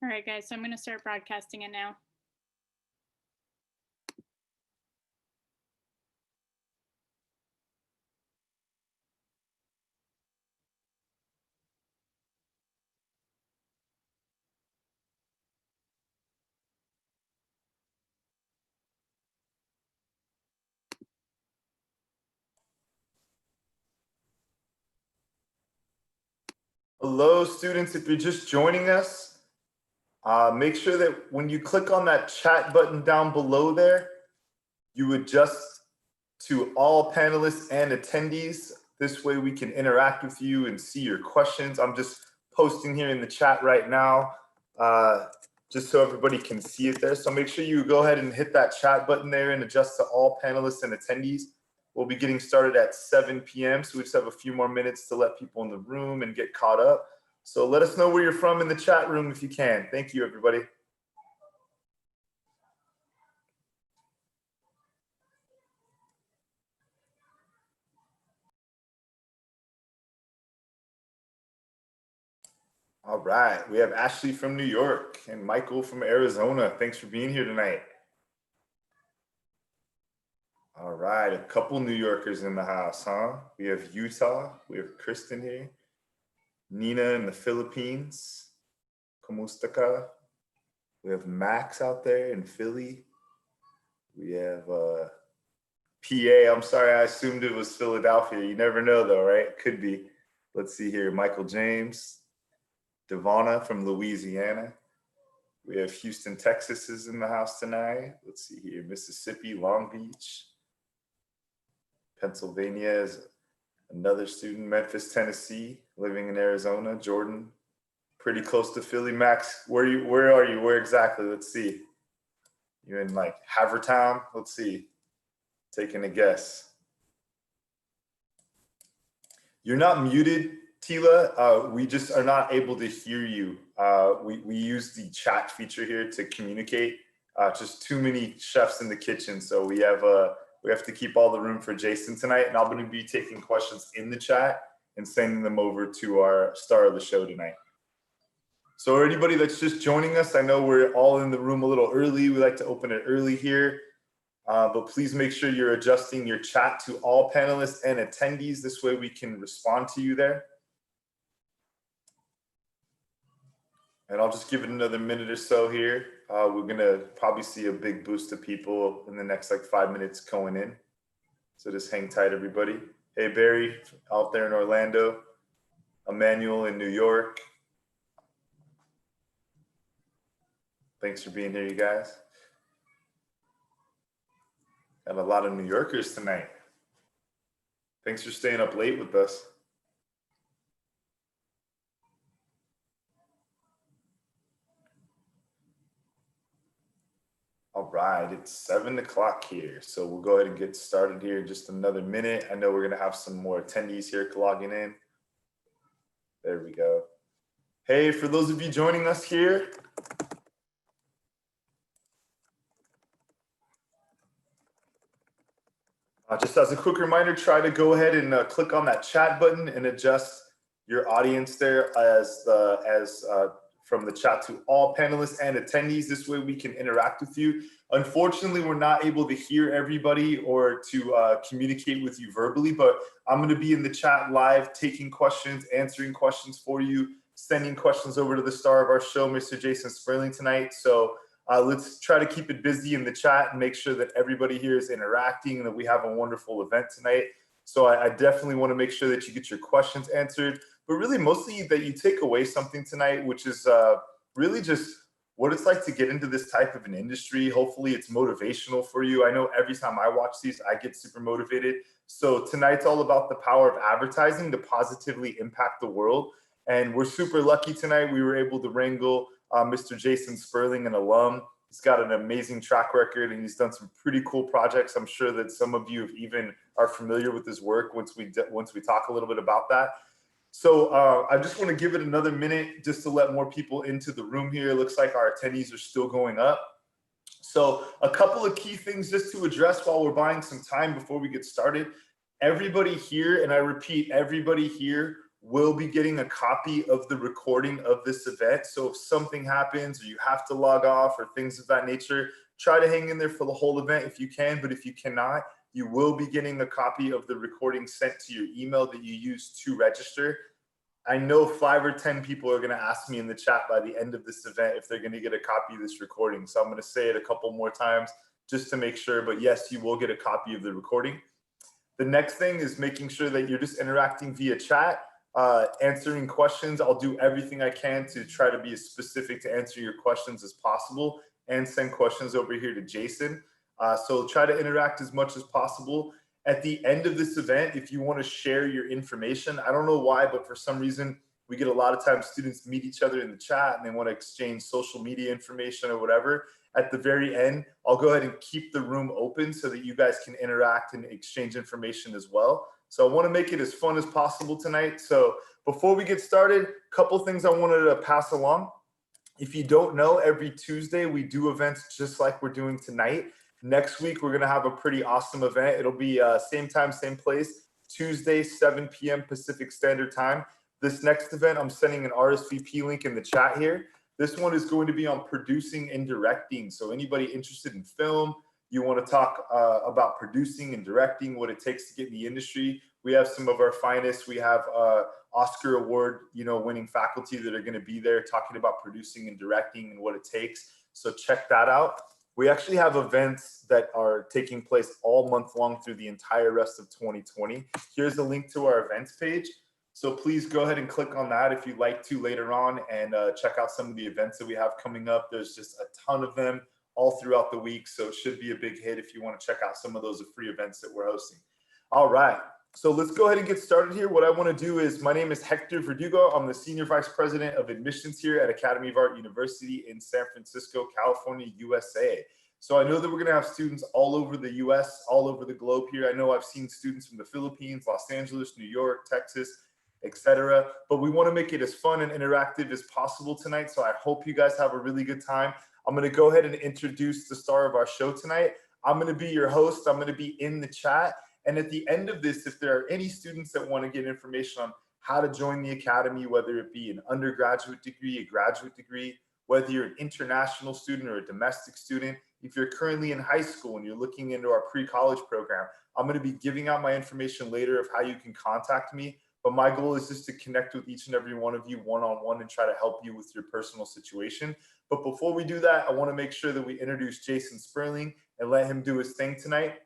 All right, guys, so I'm going to start broadcasting it now. Hello, students. If you're just joining us, make sure that when you click on that chat button down below there, you adjust to all panelists and attendees. This way we can interact with you and see your questions. I'm just posting here in the chat right now, just so everybody can see it there. So make sure you go ahead and hit that chat button there and adjust to all panelists and attendees. We'll be getting started at 7 p.m. So we just have a few more minutes to let people in the room and get caught up. So let us know where you're from in the chat room if you can. Thank you, everybody. All right, we have Ashley from New York and Michael from Arizona. Thanks for being here tonight. All right, a couple New Yorkers in the house, huh? We have Utah, we have Kristen here, Nina in the Philippines, Kamusta. We have Max out there in Philly. We have PA, I'm sorry, I assumed it was Philadelphia. You never know though, right? Could be. Let's see here, Michael James, Devonna from Louisiana. We have Houston, Texas is in the house tonight. Let's see here, Mississippi, Long Beach. Pennsylvania is another student, Memphis, Tennessee, living in Arizona. Jordan, pretty close to Philly. Max, where are you? Where exactly? Let's see. You're in like Havertown? Let's see. Taking a guess. You're not muted, Tila. We just are not able to hear you. We use the chat feature here to communicate. Just too many chefs in the kitchen, so we have to keep all the room for Jason tonight, and I'm going to be taking questions in the chat and sending them over to our star of the show tonight. So anybody that's just joining us, I know we're all in the room a little early. We like to open it early here, but please make sure you're adjusting your chat to all panelists and attendees. This way we can respond to you there. And I'll just give it another minute or so here. We're gonna probably see a big boost of people in the next like 5 minutes going in. So just hang tight, everybody. Hey, Barry out there in Orlando, Emmanuel in New York. Thanks for being here, you guys. Got a lot of New Yorkers tonight. Thanks for staying up late with us. All right, it's 7 o'clock here. So we'll go ahead and get started here in just another minute. I know we're gonna have some more attendees here logging in. There we go. Hey, for those of you joining us here, just as a quick reminder, try to go ahead and click on that chat button and adjust your audience there as from the chat to all panelists and attendees. This way we can interact with you. Unfortunately, we're not able to hear everybody or to communicate with you verbally, but I'm going to be in the chat live, taking questions, answering questions for you, sending questions over to the star of our show, Mr. Jason Sperling tonight. So Let's try to keep it busy in the chat and make sure that everybody here is interacting and that we have a wonderful event tonight. So I definitely want to make sure that you get your questions answered, but really mostly that you take away something tonight, which is really just what it's like to get into this type of an industry. Hopefully it's motivational for you. I know every time I watch these, I get super motivated. So tonight's all about the power of advertising to positively impact the world. And we're super lucky tonight. We were able to wrangle Mr. Jason Sperling, an alum. He's got an amazing track record and he's done some pretty cool projects. I'm sure that some of you even are familiar with his work once we talk a little bit about that. So I just want to give it another minute just to let more people into the room here. It looks like our attendees are still going up. So a couple of key things just to address while we're buying some time before we get started. Everybody here, and I repeat, everybody here will be getting a copy of the recording of this event. So if something happens or you have to log off or things of that nature, try to hang in there for the whole event if you can, but if you cannot, you will be getting a copy of the recording sent to your email that you use to register. I know 5 or 10 people are going to ask me in the chat by the end of this event if they're going to get a copy of this recording. So I'm going to say it a couple more times just to make sure, but yes, you will get a copy of the recording. The next thing is making sure that you're just interacting via chat, answering questions. I'll do everything I can to try to be as specific to answer your questions as possible and send questions over here to Jason. So try to interact as much as possible. At the end of this event, if you want to share your information, I don't know why, but for some reason, we get a lot of times students meet each other in the chat and they want to exchange social media information or whatever. At the very end, I'll go ahead and keep the room open so that you guys can interact and exchange information as well. So I want to make it as fun as possible tonight. So before we get started, a couple things I wanted to pass along. If you don't know, every Tuesday we do events just like we're doing tonight. Next week, we're going to have a pretty awesome event. It'll be same time, same place, Tuesday, 7 p.m. Pacific Standard Time. This next event, I'm sending an RSVP link in the chat here. This one is going to be on producing and directing. So anybody interested in film, you want to talk about producing and directing, what it takes to get in the industry. We have some of our finest. We have Oscar Award, winning faculty that are going to be there talking about producing and directing and what it takes. So check that out. We actually have events that are taking place all month long through the entire rest of 2020. Here's a link to our events page. So please go ahead and click on that if you'd like to later on and check out some of the events that we have coming up. There's just a ton of them all throughout the week. So it should be a big hit if you want to check out some of those free events that we're hosting. All right. So let's go ahead and get started here. What I want to do is, my name is Hector Verdugo. I'm the Senior Vice President of Admissions here at Academy of Art University in San Francisco, California, USA. So I know that we're going to have students all over the US, all over the globe here. I know I've seen students from the Philippines, Los Angeles, New York, Texas, etc. But we want to make it as fun and interactive as possible tonight. So I hope you guys have a really good time. I'm going to go ahead and introduce the star of our show tonight. I'm going to be your host. I'm going to be in the chat. And at the end of this, if there are any students that want to get information on how to join the Academy, whether it be an undergraduate degree, a graduate degree, whether you're an international student or a domestic student, if you're currently in high school and you're looking into our pre-college program, I'm going to be giving out my information later of how you can contact me. But my goal is just to connect with each and every one of you one-on-one and try to help you with your personal situation. But before we do that, I want to make sure that we introduce Jason Sperling and let him do his thing tonight.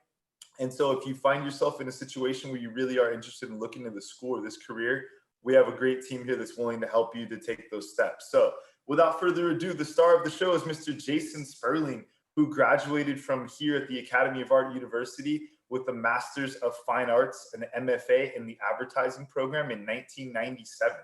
And so if you find yourself in a situation where you really are interested in looking at the school or this career, we have a great team here that's willing to help you to take those steps. So without further ado, the star of the show is Mr. Jason Sperling, who graduated from here at the Academy of Art University with a Master's of Fine Arts and MFA in the advertising program in 1997.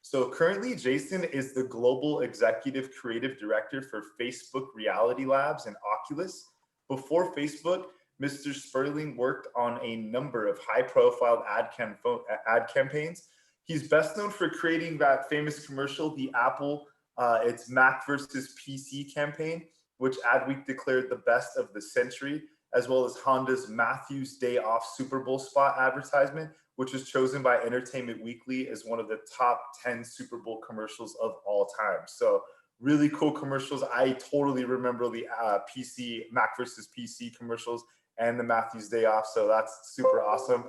So currently, Jason is the Global Executive Creative Director for Facebook Reality Labs and Oculus. Before Facebook, Mr. Sperling worked on a number of high-profile ad campaigns. He's best known for creating that famous commercial, the Apple, it's Mac versus PC campaign, which Adweek declared the best of the century, as well as Honda's Matthew's Day Off Super Bowl spot advertisement, which was chosen by Entertainment Weekly as one of the top 10 Super Bowl commercials of all time. So really cool commercials. I totally remember the Mac versus PC commercials and the Matthew's Day Off. So that's super awesome.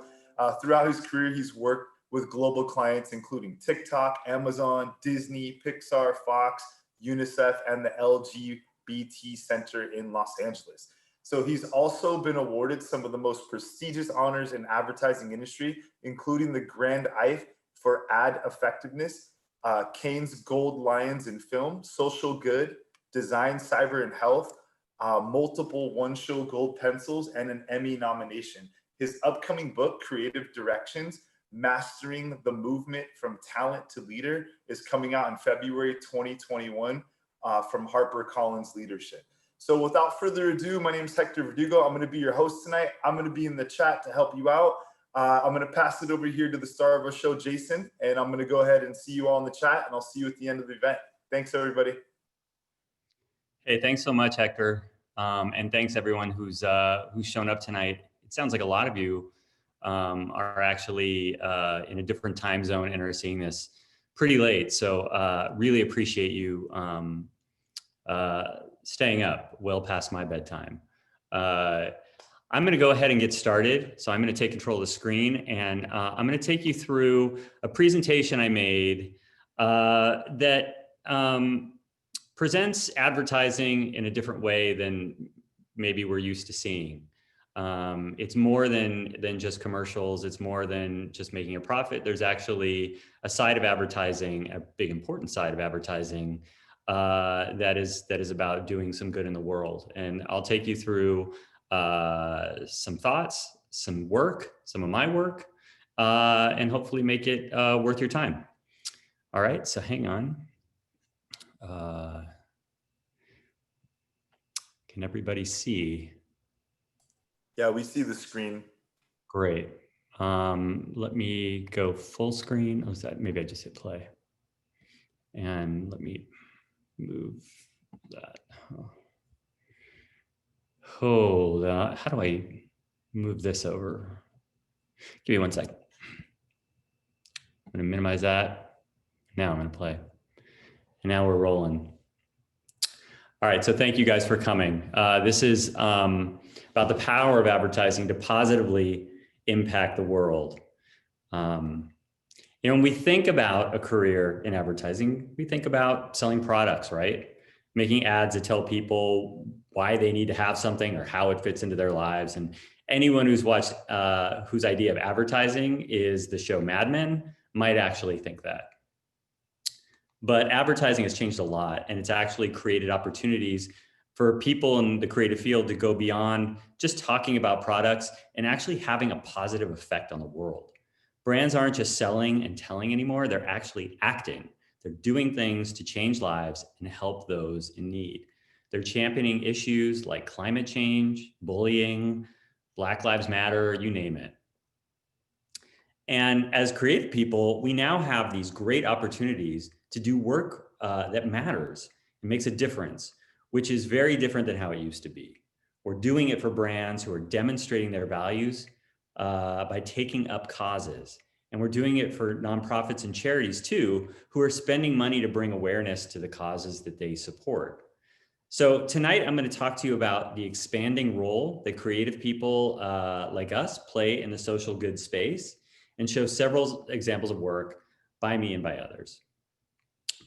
Throughout his career, he's worked with global clients, including TikTok, Amazon, Disney, Pixar, Fox, UNICEF, and the LG BT Center in Los Angeles. So he's also been awarded some of the most prestigious honors in advertising industry, including the Grand Ife for ad effectiveness, Kane's Gold Lions in film, social good, design, cyber, and health, multiple One Show Gold pencils, and an Emmy nomination. His upcoming book, Creative Directions, Mastering the Movement from Talent to Leader, is coming out in February 2021 from HarperCollins Leadership. So without further ado, my name is Hector Verdugo. I'm going to be your host tonight. I'm going to be in the chat to help you out. I'm going to pass it over here to the star of our show, Jason, and I'm going to go ahead and see you all in the chat, and I'll see you at the end of the event. Thanks, everybody. Hey, thanks so much, Hector. And thanks everyone who's shown up tonight. It sounds like a lot of you are actually in a different time zone and are seeing this pretty late. So really appreciate you staying up well past my bedtime. I'm going to go ahead and get started. So I'm going to take control of the screen, and I'm going to take you through a presentation I made that presents advertising in a different way than maybe we're used to seeing. It's more than just commercials. It's more than just making a profit. There's actually a side of advertising, a big important side of advertising that is about doing some good in the world. And I'll take you through some thoughts, some work, some of my work, and hopefully make it worth your time. All right, so hang on. Can everybody see? Yeah, we see the screen. Great. Let me go full screen. Oh, is that, maybe I just hit play. And let me move that. Hold on. How do I move this over? Give me 1 second. I'm gonna minimize that. Now I'm gonna play. And now we're rolling. All right, so thank you guys for coming. This is about the power of advertising to positively impact the world. When we think about a career in advertising, we think about selling products, right? Making ads that tell people why they need to have something or how it fits into their lives. And anyone who's watched, whose idea of advertising is the show Mad Men might actually think that. But advertising has changed a lot, and it's actually created opportunities for people in the creative field to go beyond just talking about products and actually having a positive effect on the world. Brands aren't just selling and telling anymore, they're actually acting. They're doing things to change lives and help those in need. They're championing issues like climate change, bullying, Black Lives Matter, you name it. And as creative people, we now have these great opportunities to do work that matters and makes a difference, which is very different than how it used to be. We're doing it for brands who are demonstrating their values by taking up causes. And we're doing it for nonprofits and charities too, who are spending money to bring awareness to the causes that they support. So tonight I'm going to talk to you about the expanding role that creative people like us play in the social good space and show several examples of work by me and by others.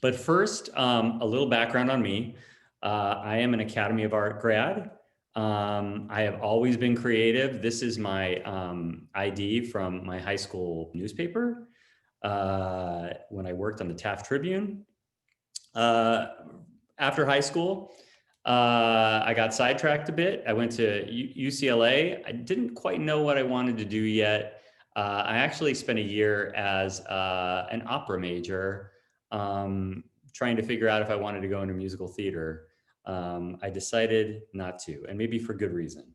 But first, a little background on me. I am an Academy of Art grad. I have always been creative. This is my ID from my high school newspaper when I worked on the Taft Tribune. After high school, I got sidetracked a bit. I went to UCLA. I didn't quite know what I wanted to do yet. I actually spent a year as an opera major, trying to figure out if I wanted to go into musical theater. I decided not to, and maybe for good reason.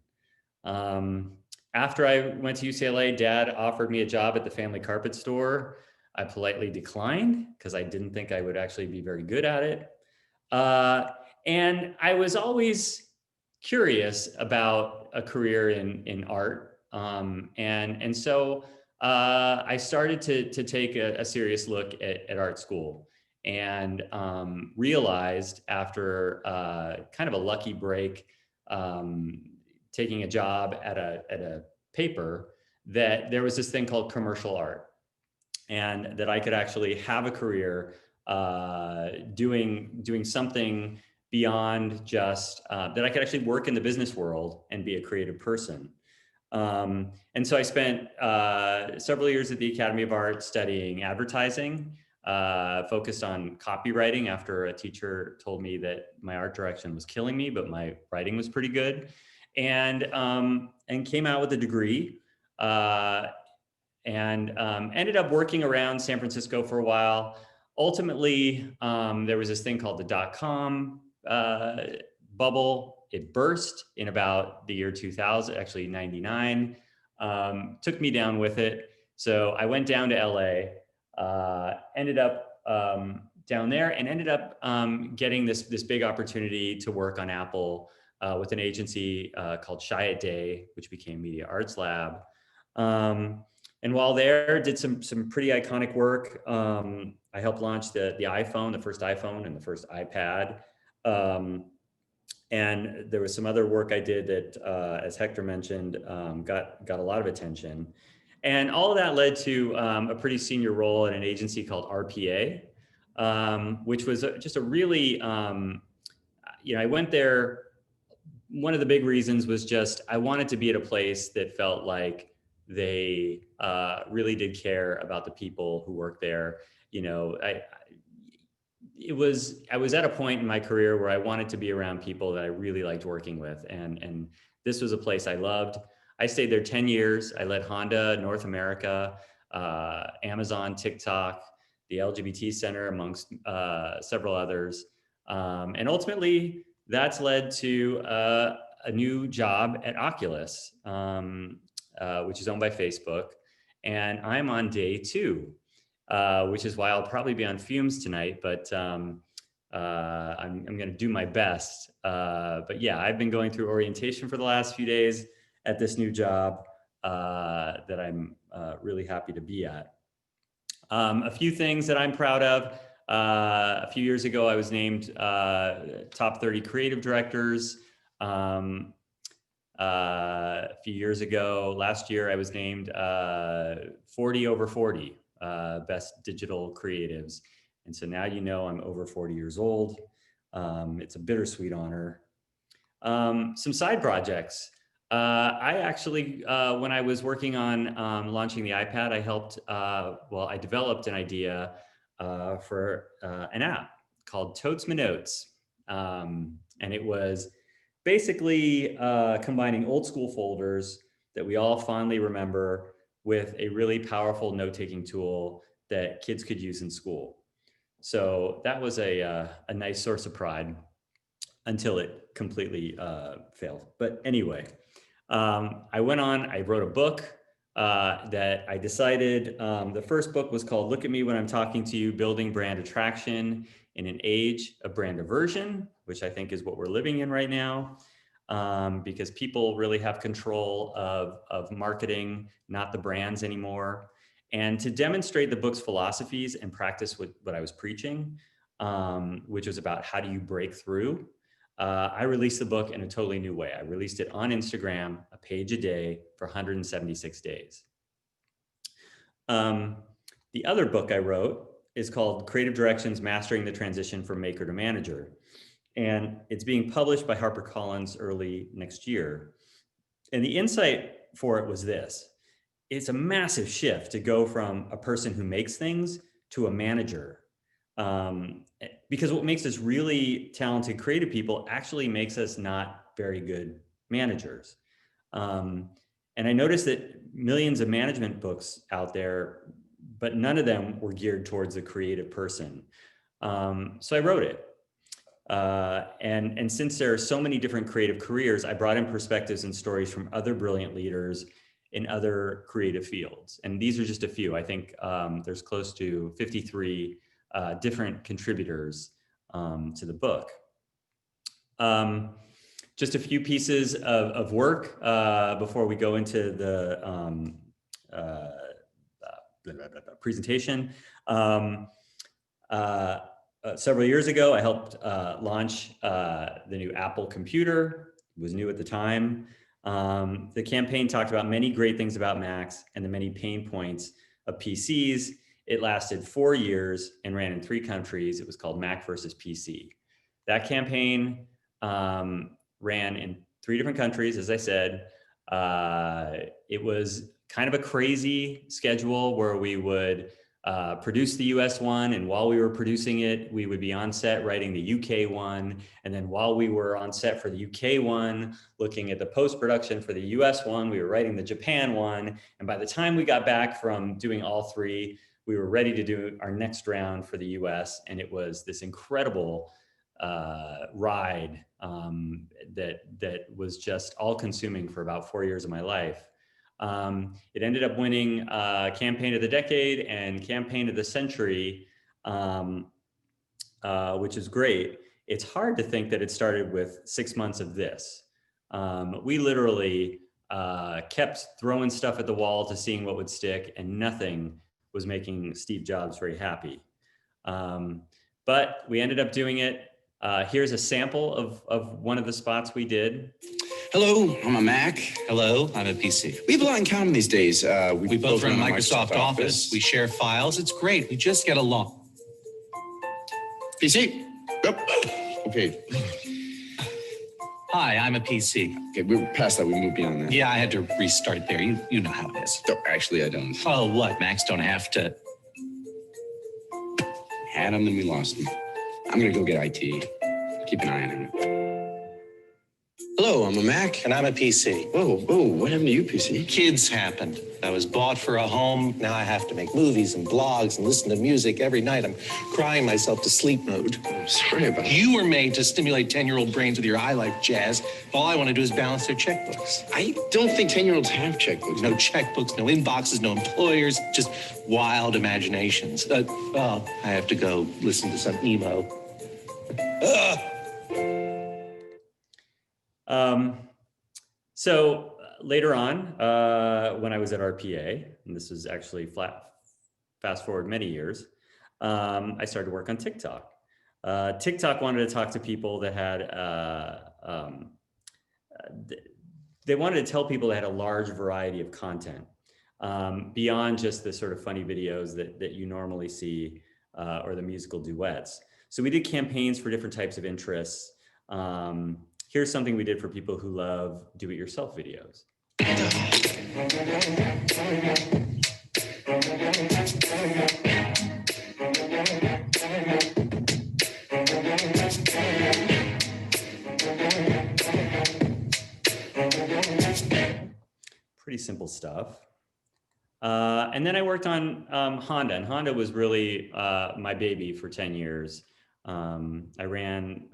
After I went to UCLA, Dad offered me a job at the family carpet store. I politely declined because I didn't think I would actually be very good at it. And I was always curious about a career in art. And so I started to take a serious look at art school, and realized after kind of a lucky break, taking a job at a paper, that there was this thing called commercial art, and that I could actually have a career doing something beyond just that I could actually work in the business world and be a creative person. And so I spent several years at the Academy of Art studying advertising, focused on copywriting after a teacher told me that my art direction was killing me, but my writing was pretty good, and came out with a degree, and ended up working around San Francisco for a while. Ultimately, there was this thing called the dot-com bubble. It burst in about the year 2000, actually 99, took me down with it. So I went down to LA, ended up down there, and ended up getting this big opportunity to work on Apple with an agency called Chiat Day, which became Media Arts Lab. And while there, did some pretty iconic work. I helped launch the iPhone, the first iPhone and the first iPad. And there was some other work I did that, as Hector mentioned, got a lot of attention. And all of that led to a pretty senior role at an agency called RPA, which was just a really, I went there. One of the big reasons was just I wanted to be at a place that felt like they really did care about the people who work there. I was at a point in my career where I wanted to be around people that I really liked working with. And this was a place I loved. I stayed there 10 years. I led Honda North America, Amazon, TikTok, the LGBT Center, amongst several others. And ultimately, that's led to a new job at Oculus, which is owned by Facebook. And I'm on day 2. Which is why I'll probably be on fumes tonight, but I'm going to do my best. But yeah, I've been going through orientation for the last few days at this new job that I'm really happy to be at. A few things that I'm proud of. A few years ago, I was named top 30 creative directors. A few years ago, last year, I was named 40 over 40. Best digital creatives. And so now I'm over 40 years old. It's a bittersweet honor. Some side projects. I actually, when I was working on launching the iPad, I helped, I developed an idea for an app called Totes My Notes. And it was basically combining old school folders that we all fondly remember with a really powerful note-taking tool that kids could use in school. So that was a nice source of pride until it completely failed. But anyway, I went on, I wrote a book that I decided, the first book was called Look at Me When I'm Talking to You, Building Brand Attraction in an Age of Brand Aversion, which I think is what we're living in right now. Because people really have control of marketing, not the brands anymore. And to demonstrate the book's philosophies and practice what I was preaching, which was about how do you break through, I released the book in a totally new way. I released it on Instagram, a page a day for 176 days. The other book I wrote is called Creative Directions, Mastering the Transition from Maker to Manager. And it's being published by HarperCollins early next year. And the insight for it was this. It's a massive shift to go from a person who makes things to a manager. Because what makes us really talented creative people actually makes us not very good managers. And I noticed that millions of management books out there, but none of them were geared towards the creative person. So I wrote it. And since there are so many different creative careers, I brought in perspectives and stories from other brilliant leaders in other creative fields. And these are just a few. I think there's close to 53 different contributors to the book. Just a few pieces of work before we go into the presentation. Several years ago, I helped launch the new Apple computer. It was new at the time. The campaign talked about many great things about Macs and the many pain points of PCs. It lasted 4 years and ran in 3 countries. It was called Mac versus PC. That campaign ran in 3 different countries, as I said. It was kind of a crazy schedule where we would produce the US one, and while we were producing it, we would be on set writing the UK one, and then while we were on set for the UK one, looking at the post-production for the US one, we were writing the Japan one, and by the time we got back from doing all 3, we were ready to do our next round for the US, and it was this incredible ride that was just all-consuming for about 4 years of my life. It ended up winning Campaign of the Decade and Campaign of the Century, which is great. It's hard to think that it started with 6 months of this. We literally kept throwing stuff at the wall to seeing what would stick, and nothing was making Steve Jobs very happy. But we ended up doing it. Here's a sample of one of the spots we did. Hello, I'm a Mac. Hello, I'm a PC. We have a lot in common these days. We both run Microsoft Office. We share files. It's great. We just get along. PC. Oh. Okay. Hi, I'm a PC. Okay, we're past that. We moved beyond that. Yeah, I had to restart there. You know how it is. No, actually, I don't. Oh, what? Macs don't have to. Had him, then we lost him. I'm gonna go get IT. Keep an eye on him. Hello, I'm a Mac. And I'm a PC. Whoa, what happened to you, PC? Kids happened. I was bought for a home. Now I have to make movies and blogs and listen to music every night. I'm crying myself to sleep mode. I'm sorry about that. You were made to stimulate 10-year-old brains with your iLife jazz. All I want to do is balance their checkbooks. I don't think 10-year-olds have checkbooks. No checkbooks, no inboxes, no employers, just wild imaginations. I have to go listen to some emo. So later on, when I was at RPA, and this was actually fast forward many years, I started to work on TikTok. TikTok wanted to talk to people that had, they wanted to tell people that had a large variety of content beyond just the sort of funny videos that you normally see or the musical duets. So we did campaigns for different types of interests. Here's something we did for people who love do-it-yourself videos. Pretty simple stuff. And then I worked on Honda, and Honda was really my baby for 10 years. I ran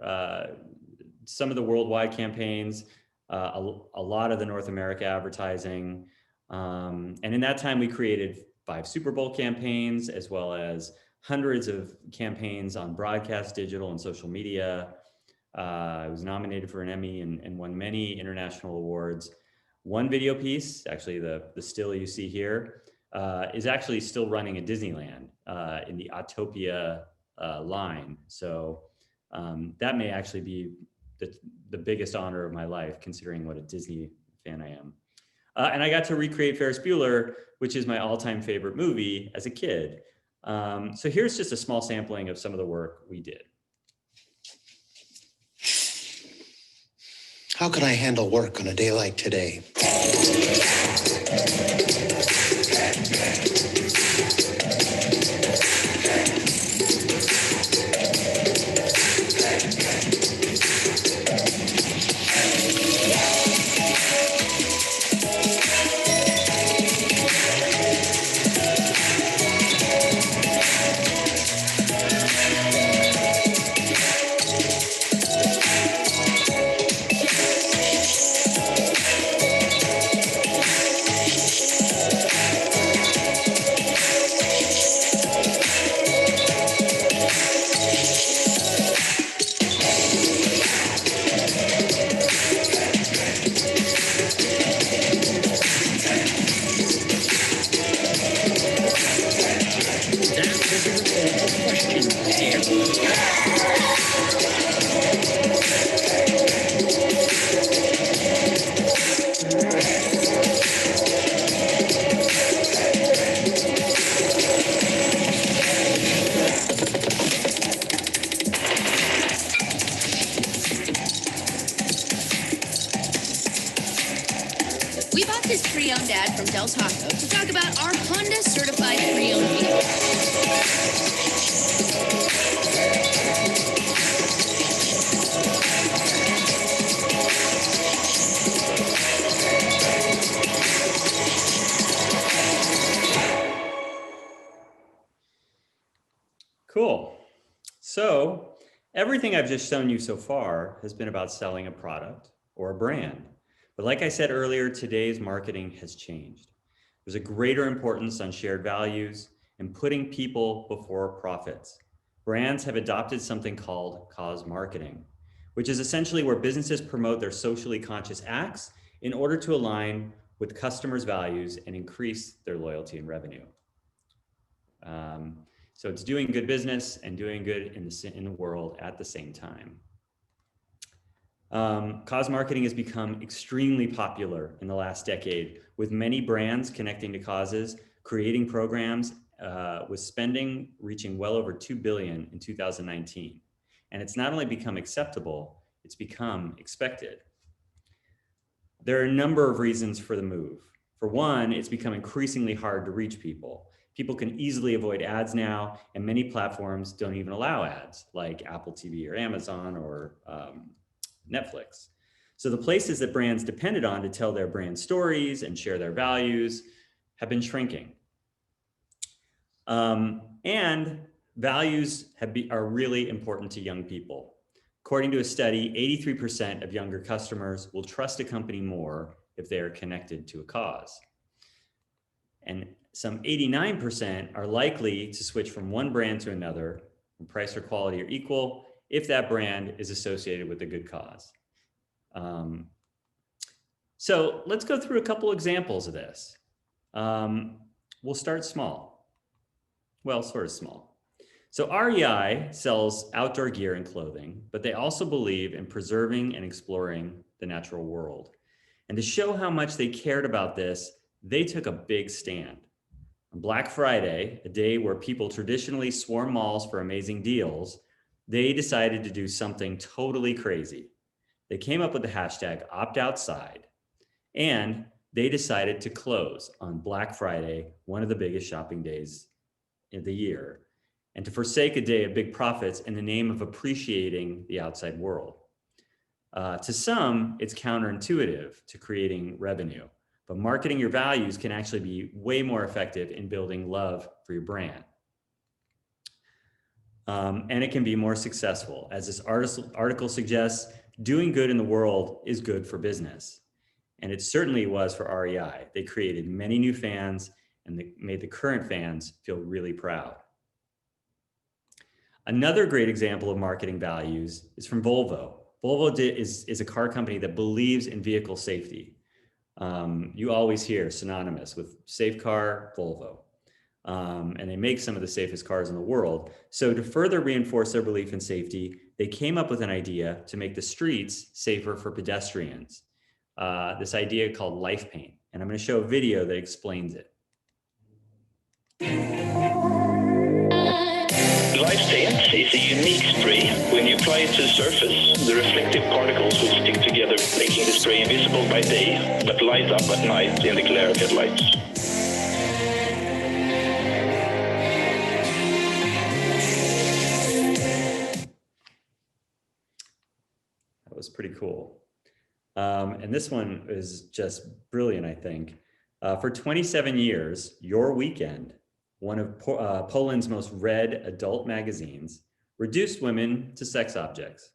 some of the worldwide campaigns, a lot of the North America advertising. And in that time, we created 5 Super Bowl campaigns, as well as hundreds of campaigns on broadcast, digital, and social media. I was nominated for an Emmy and won many international awards. One video piece, actually the still you see here, is actually still running at Disneyland in the Autopia line. So that may actually be the biggest honor of my life, considering what a Disney fan I am. And I got to recreate Ferris Bueller, which is my all-time favorite movie as a kid. So here's just a small sampling of some of the work we did. How can I handle work on a day like today? We bought this pre-owned ad from Del Taco to talk about our Honda certified pre-owned vehicle. Cool. So everything I've just shown you so far has been about selling a product or a brand. But like I said earlier, today's marketing has changed. There's a greater importance on shared values and putting people before profits. Brands have adopted something called cause marketing, which is essentially where businesses promote their socially conscious acts in order to align with customers' values and increase their loyalty and revenue. So it's doing good business and doing good in the world at the same time. Cause marketing has become extremely popular in the last decade, with many brands connecting to causes, creating programs with spending reaching well over $2 billion in 2019. And it's not only become acceptable, it's become expected. There are a number of reasons for the move. For one, it's become increasingly hard to reach people. People can easily avoid ads now, and many platforms don't even allow ads, like Apple TV or Amazon or Netflix. So the places that brands depended on to tell their brand stories and share their values have been shrinking. And values are really important to young people. According to a study, 83% of younger customers will trust a company more if they are connected to a cause. And some 89% are likely to switch from one brand to another when price or quality are equal if that brand is associated with a good cause. So let's go through a couple examples of this. We'll start small. Well, sort of small. So REI sells outdoor gear and clothing, but they also believe in preserving and exploring the natural world. And to show how much they cared about this, they took a big stand. On Black Friday, a day where people traditionally swarm malls for amazing deals, they decided to do something totally crazy. They came up with the hashtag #OptOutside, and they decided to close on Black Friday, one of the biggest shopping days of the year, and to forsake a day of big profits in the name of appreciating the outside world. To some, it's counterintuitive to creating revenue, but marketing your values can actually be way more effective in building love for your brand. And it can be more successful. As this article suggests, doing good in the world is good for business. And it certainly was for REI. They created many new fans and they made the current fans feel really proud. Another great example of marketing values is from Volvo. Volvo is a car company that believes in vehicle safety. You always hear synonymous with safe car, Volvo. And they make some of the safest cars in the world. So to further reinforce their belief in safety, they came up with an idea to make the streets safer for pedestrians. This idea called Life Paint. And I'm going to show a video that explains it. Life Paint is a unique spray. When you apply it to the surface, the reflective particles will stick together, making the spray invisible by day, but light up at night in the glare of headlights. That was pretty cool. And this one is just brilliant, I think. For 27 years, Your Weekend, one of Poland's most read adult magazines, reduced women to sex objects.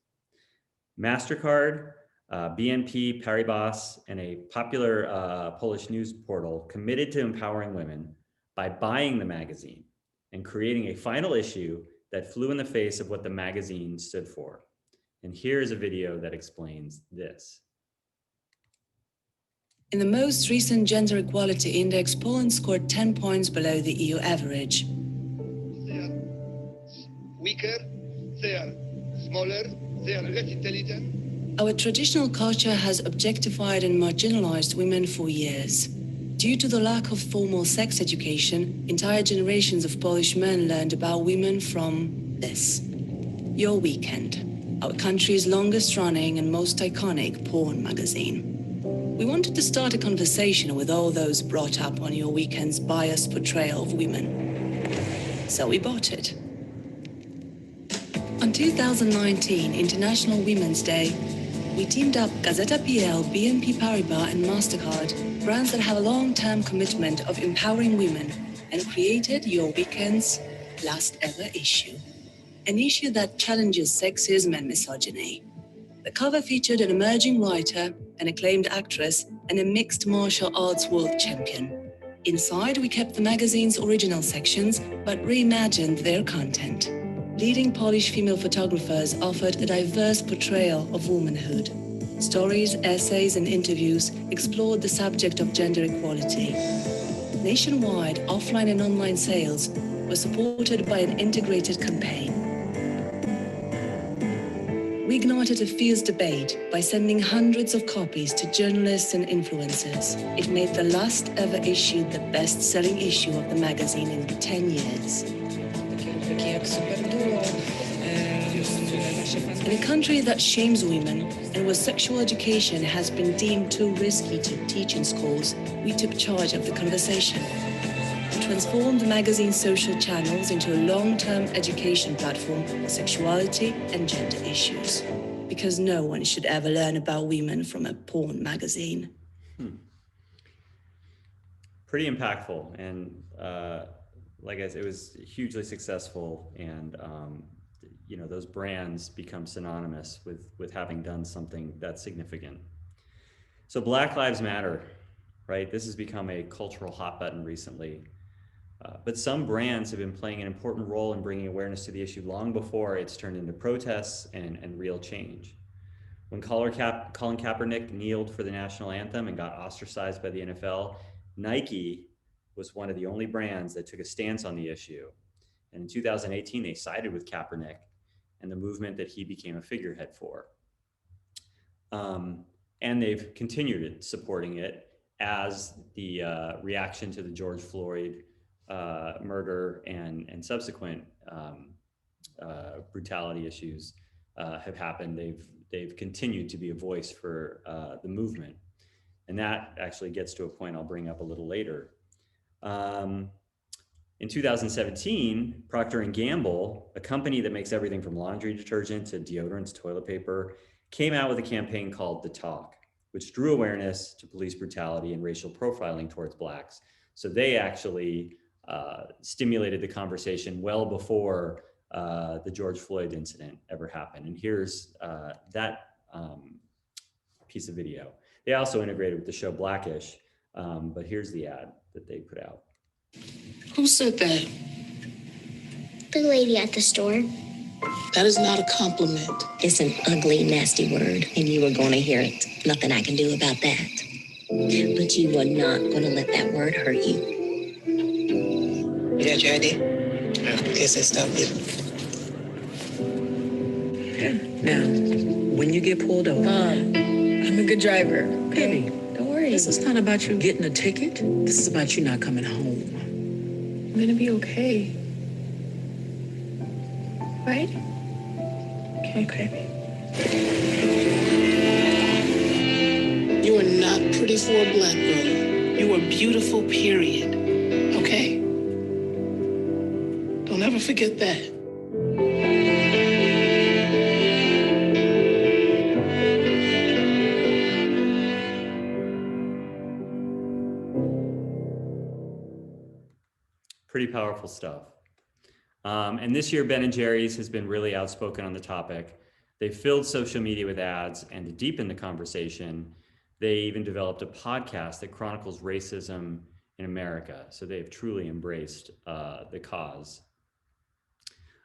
MasterCard, BNP Paribas, and a popular Polish news portal committed to empowering women by buying the magazine and creating a final issue that flew in the face of what the magazine stood for. And here's a video that explains this. In the most recent Gender Equality Index, Poland scored 10 points below the EU average. They are weaker, they are smaller, they are less intelligent. Our traditional culture has objectified and marginalized women for years. Due to the lack of formal sex education, entire generations of Polish men learned about women from this. Your Weekend, our country's longest running and most iconic porn magazine. We wanted to start a conversation with all those brought up on your weekend's biased portrayal of women. So we bought it. On 2019 International Women's Day, we teamed up Gazeta PL, BNP Paribas, and MasterCard, brands that have a long-term commitment of empowering women, and created your weekend's last ever issue. An issue that challenges sexism and misogyny. The cover featured an emerging writer, an acclaimed actress, and a mixed martial arts world champion. Inside, we kept the magazine's original sections, but reimagined their content. Leading Polish female photographers offered a diverse portrayal of womanhood. Stories, essays, and interviews explored the subject of gender equality. Nationwide, offline and online sales were supported by an integrated campaign. We ignited a fierce debate by sending hundreds of copies to journalists and influencers. It made the last ever issue the best-selling issue of the magazine in 10 years. In a country that shames women and where sexual education has been deemed too risky to teach in schools, we took charge of the conversation. We transformed the magazine's social channels into a long-term education platform for sexuality and gender issues. Because no one should ever learn about women from a porn magazine. Pretty impactful, and like I said, it was hugely successful, and you know, those brands become synonymous with having done something that's significant. So Black Lives Matter, right? This has become a cultural hot button recently. But some brands have been playing an important role in bringing awareness to the issue long before it's turned into protests and real change. When Colin Kaepernick kneeled for the national anthem and got ostracized by the NFL, Nike was one of the only brands that took a stance on the issue. And in 2018, they sided with Kaepernick and the movement that he became a figurehead for. And they've continued supporting it as the reaction to the George Floyd murder and subsequent brutality issues have happened. They've continued to be a voice for the movement. And that actually gets to a point I'll bring up a little later. In 2017, Procter & Gamble, a company that makes everything from laundry detergent to deodorants, toilet paper, came out with a campaign called The Talk, which drew awareness to police brutality and racial profiling towards Blacks. So they actually stimulated the conversation well before the George Floyd incident ever happened. And here's that piece of video. They also integrated with the show Blackish, but here's the ad that they put out. Who said that? The lady at the store. That is not a compliment. It's an ugly, nasty word, and you are going to hear it. Nothing I can do about that. But you are not going to let that word hurt you. You got your ID? Yeah. Guess I stopped it. Good. Now, when you get pulled over, I'm a good driver. Baby, don't worry. This is not about you getting a ticket. This is about you not coming home. I'm gonna be okay. Right? Okay. You are not pretty for a Black girl. You are beautiful, period. Okay? Don't ever forget that. Pretty powerful stuff. And this year, Ben & Jerry's has been really outspoken on the topic. They've filled social media with ads, and to deepen the conversation, they even developed a podcast that chronicles racism in America. So they've truly embraced the cause.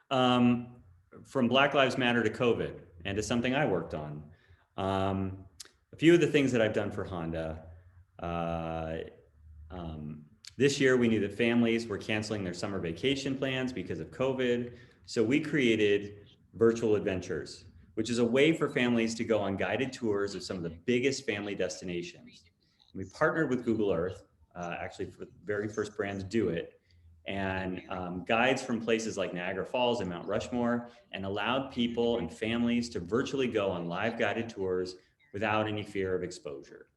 From Black Lives Matter to COVID, and to something I worked on. A few of the things that I've done for Honda. This year, we knew that families were canceling their summer vacation plans because of COVID. So we created Virtual Adventures, which is a way for families to go on guided tours of some of the biggest family destinations. And we partnered with Google Earth, actually for the very first brand to do it, and guides from places like Niagara Falls and Mount Rushmore, and allowed people and families to virtually go on live guided tours without any fear of exposure.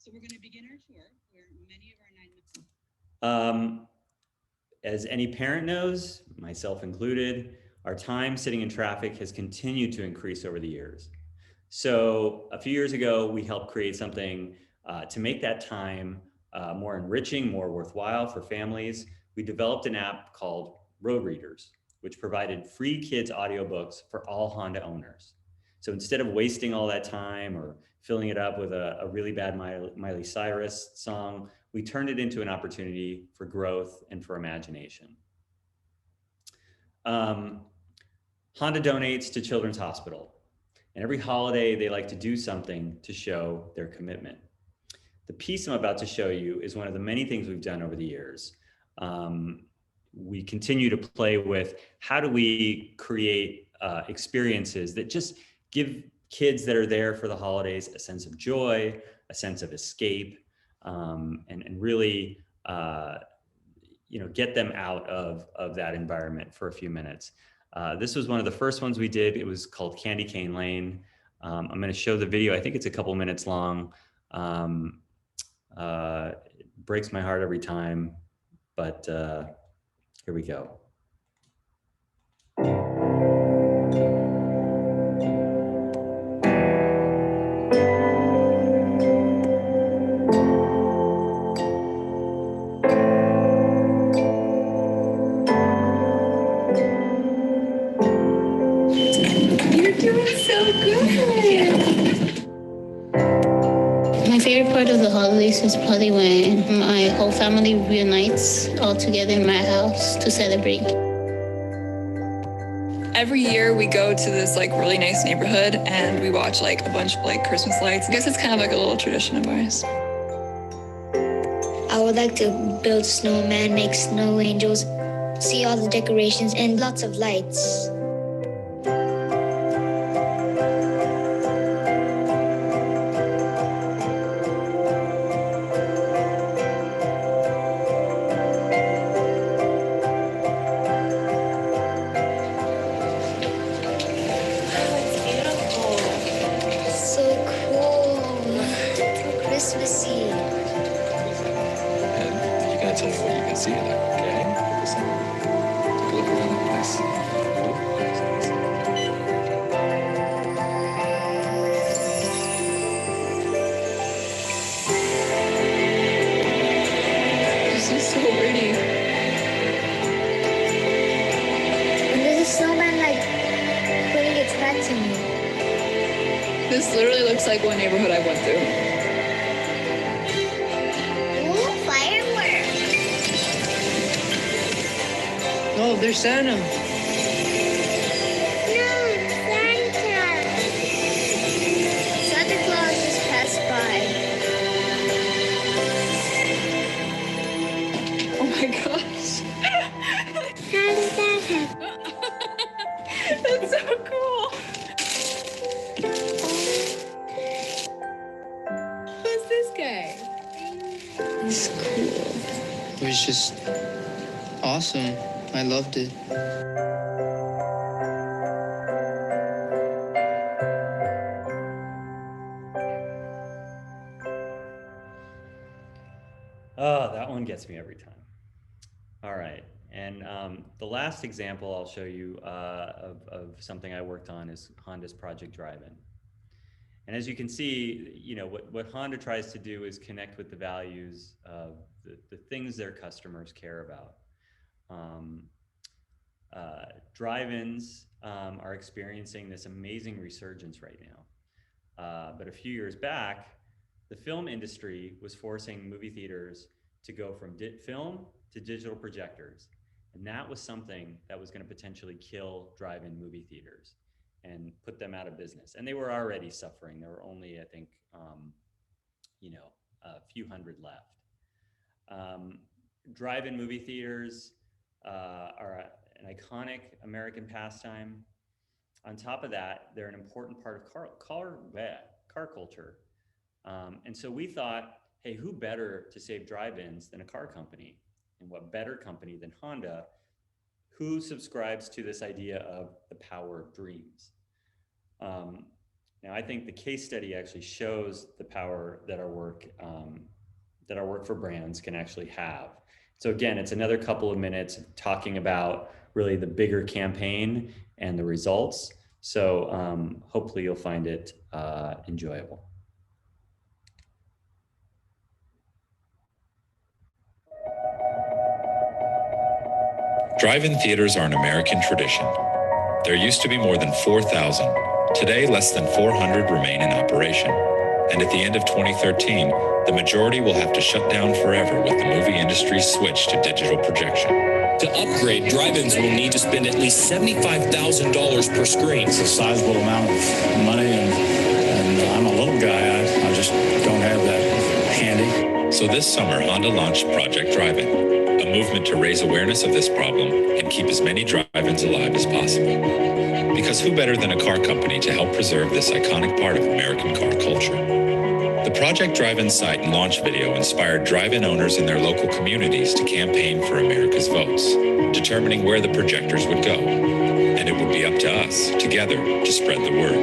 So we're going to begin our tour where many of our 9 months. As any parent knows, myself included, our time sitting in traffic has continued to increase over the years. So a few years ago, we helped create something to make that time more enriching, more worthwhile for families. We developed an app called Road Readers, which provided free kids audiobooks for all Honda owners. So instead of wasting all that time or filling it up with a really bad Miley Cyrus song, we turned it into an opportunity for growth and for imagination. Honda donates to Children's Hospital, and every holiday they like to do something to show their commitment. The piece I'm about to show you is one of the many things we've done over the years. We continue to play with how do we create experiences that just give kids that are there for the holidays a sense of joy, a sense of escape, and really get them out of that environment for a few minutes. This was one of the first ones we did. It was called Candy Cane Lane. I'm going to show the video. I think it's a couple minutes long. It breaks my heart every time, but here we go. My favorite part of the holidays is probably when my whole family reunites all together in my house to celebrate. Every year we go to this really nice neighborhood and we watch a bunch of Christmas lights. I guess it's kind of a little tradition of ours. I would like to build snowman, make snow angels, see all the decorations and lots of lights. This literally looks like one neighborhood I went through. Ooh, fireworks! Oh, there's Santa. No, Santa! Santa Claus just passed by. Oh my gosh. How did that happen? That's so cool. Who's this guy? It's cool. It was just awesome. I loved it. Oh, that one gets me every time. All right. And the last example I'll show you of something I worked on is Honda's Project Drive-In. And as you can see, what Honda tries to do is connect with the values of the things their customers care about. Drive-ins are experiencing this amazing resurgence right now. But a few years back, the film industry was forcing movie theaters to go from film to digital projectors. And that was something that was going to potentially kill drive-in movie theaters and put them out of business. And they were already suffering. There were only, I think, a few hundred left. Drive-in movie theaters are an iconic American pastime. On top of that, they're an important part of car culture. And so we thought, hey, who better to save drive-ins than a car company? And what better company than Honda, who subscribes to this idea of the power of dreams? Now, I think the case study actually shows the power that our work for brands can actually have. So again, it's another couple of minutes talking about really the bigger campaign and the results. So hopefully you'll find it enjoyable. Drive-in theaters are an American tradition. There used to be more than 4,000. Today, less than 400 remain in operation. And at the end of 2013, the majority will have to shut down forever with the movie industry's switch to digital projection. To upgrade, drive-ins will need to spend at least $75,000 per screen. It's a sizable amount of money, and I'm a little guy. I just don't have that handy. So this summer, Honda launched Project Drive-In, a movement to raise awareness of this problem and keep as many drive-ins alive as possible. Because who better than a car company to help preserve this iconic part of American car culture? The Project Drive-In site and launch video inspired drive-in owners in their local communities to campaign for America's votes, determining where the projectors would go. And it would be up to us, together, to spread the word.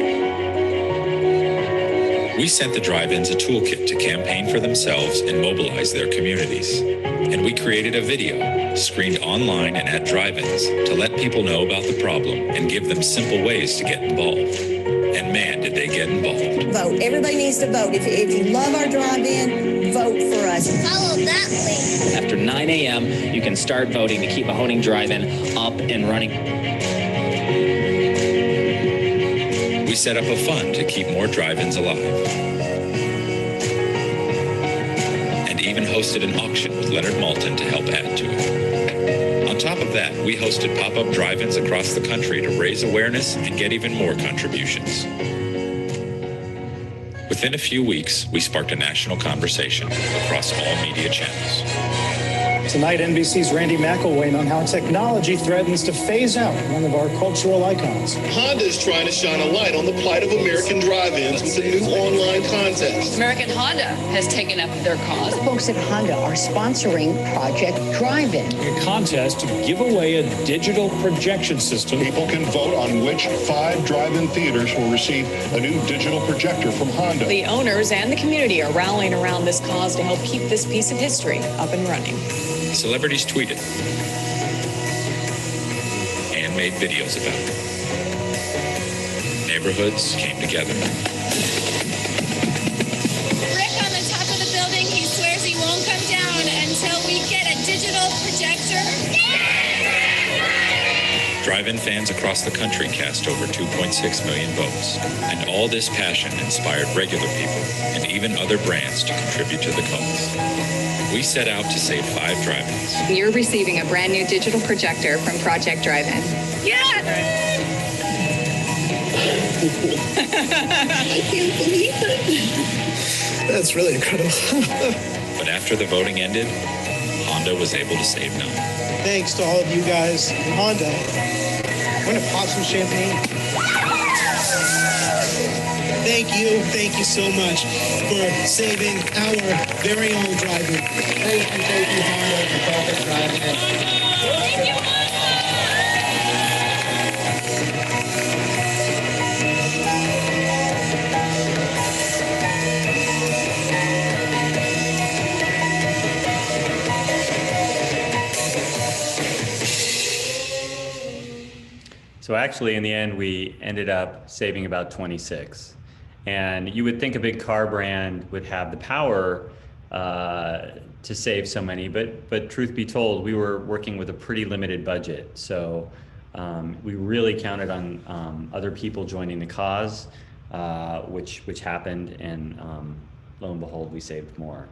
We sent the drive-ins a toolkit to campaign for themselves and mobilize their communities. And we created a video, screened online and at drive-ins, to let people know about the problem and give them simple ways to get involved. And man, did they get involved. Vote. Everybody needs to vote. If you love our drive-in, vote for us. Follow that link. After 9 a.m., you can start voting to keep Mahoning Drive-In up and running. We set up a fund to keep more drive-ins alive. And even hosted an auction with Leonard Maltin to help add to it. On top of that, we hosted pop-up drive-ins across the country to raise awareness and get even more contributions. Within a few weeks, we sparked a national conversation across all media channels. Tonight, NBC's Randy McElwain on how technology threatens to phase out one of our cultural icons. Honda is trying to shine a light on the plight of American drive-ins with a new online contest. American Honda has taken up their cause. Folks at Honda are sponsoring Project Drive-In, A contest to give away a digital projection system. People can vote on which 5 drive-in theaters will receive a new digital projector from Honda. The owners and the community are rallying around this cause to help keep this piece of history up and running. Celebrities tweeted and made videos about it. Neighborhoods came together. Rick on the top of the building, he swears he won't come down until we get a digital projector. Drive-in fans across the country cast over 2.6 million votes. And all this passion inspired regular people and even other brands to contribute to the cause. We set out to save 5 drive-ins. You're receiving a brand new digital projector from Project Drive-In. Yes! I can't believe it. That's really incredible. But after the voting ended, Honda was able to save 9. Thanks to all of you guys in Honda. Want to pop some champagne? Thank you so much for saving our very own drive-in. Thank you, Honda, for Project Drive-In. Thank you, So actually, in the end, we ended up saving about 26. And you would think a big car brand would have the power to save so many, but truth be told, we were working with a pretty limited budget. So we really counted on other people joining the cause, which happened, and lo and behold, we saved more.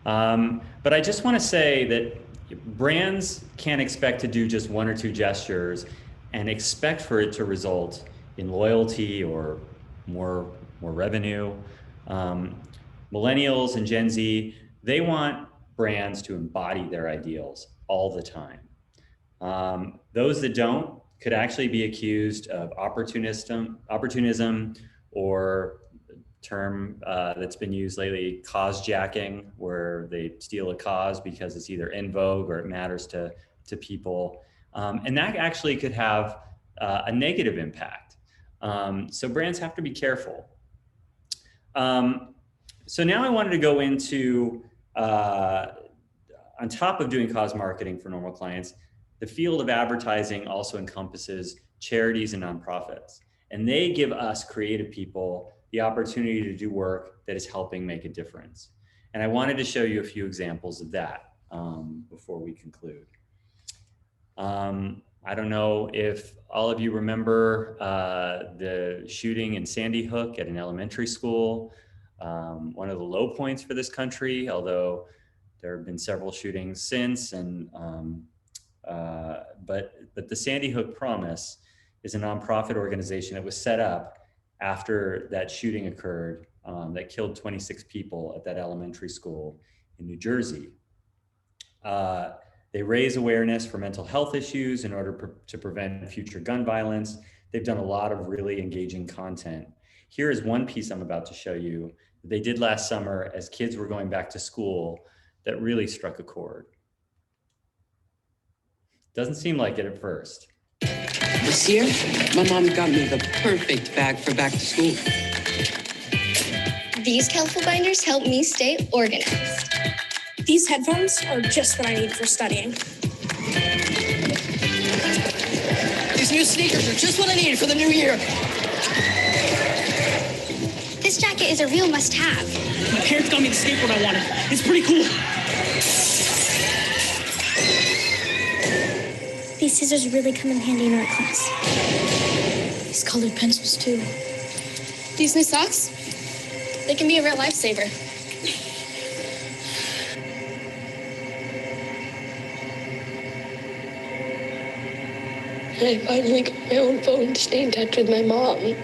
But I just want to say that brands can't expect to do just 1 or 2 gestures and expect for it to result in loyalty or more revenue. Millennials and Gen Z, they want brands to embody their ideals all the time. Those that don't could actually be accused of opportunism, or term that's been used lately, cause jacking, where they steal a cause because it's either in vogue or it matters to people. And that actually could have a negative impact So brands have to be careful. So now I wanted to go into, on top of doing cause marketing for normal clients, the field of advertising also encompasses charities and nonprofits. And they give us creative people the opportunity to do work that is helping make a difference. And I wanted to show you a few examples of that before we conclude. I don't know if all of you remember the shooting in Sandy Hook at an elementary school, one of the low points for this country, although there have been several shootings since. And but the Sandy Hook Promise is a nonprofit organization that was set up after that shooting occurred that killed 26 people at that elementary school in New Jersey. They raise awareness for mental health issues in order to prevent future gun violence. They've done a lot of really engaging content. Here is one piece I'm about to show you that they did last summer as kids were going back to school that really struck a chord. Doesn't seem like it at first. This year, my mom got me the perfect bag for back to school. These colorful binders help me stay organized. These headphones are just what I need for studying. These new sneakers are just what I need for the new year. This jacket is a real must-have. My parents got me the skateboard I wanted. It's pretty cool. These scissors really come in handy in art class. These colored pencils, too. These new socks, they can be a real lifesaver. I finally got my own phone to stay in touch with my mom.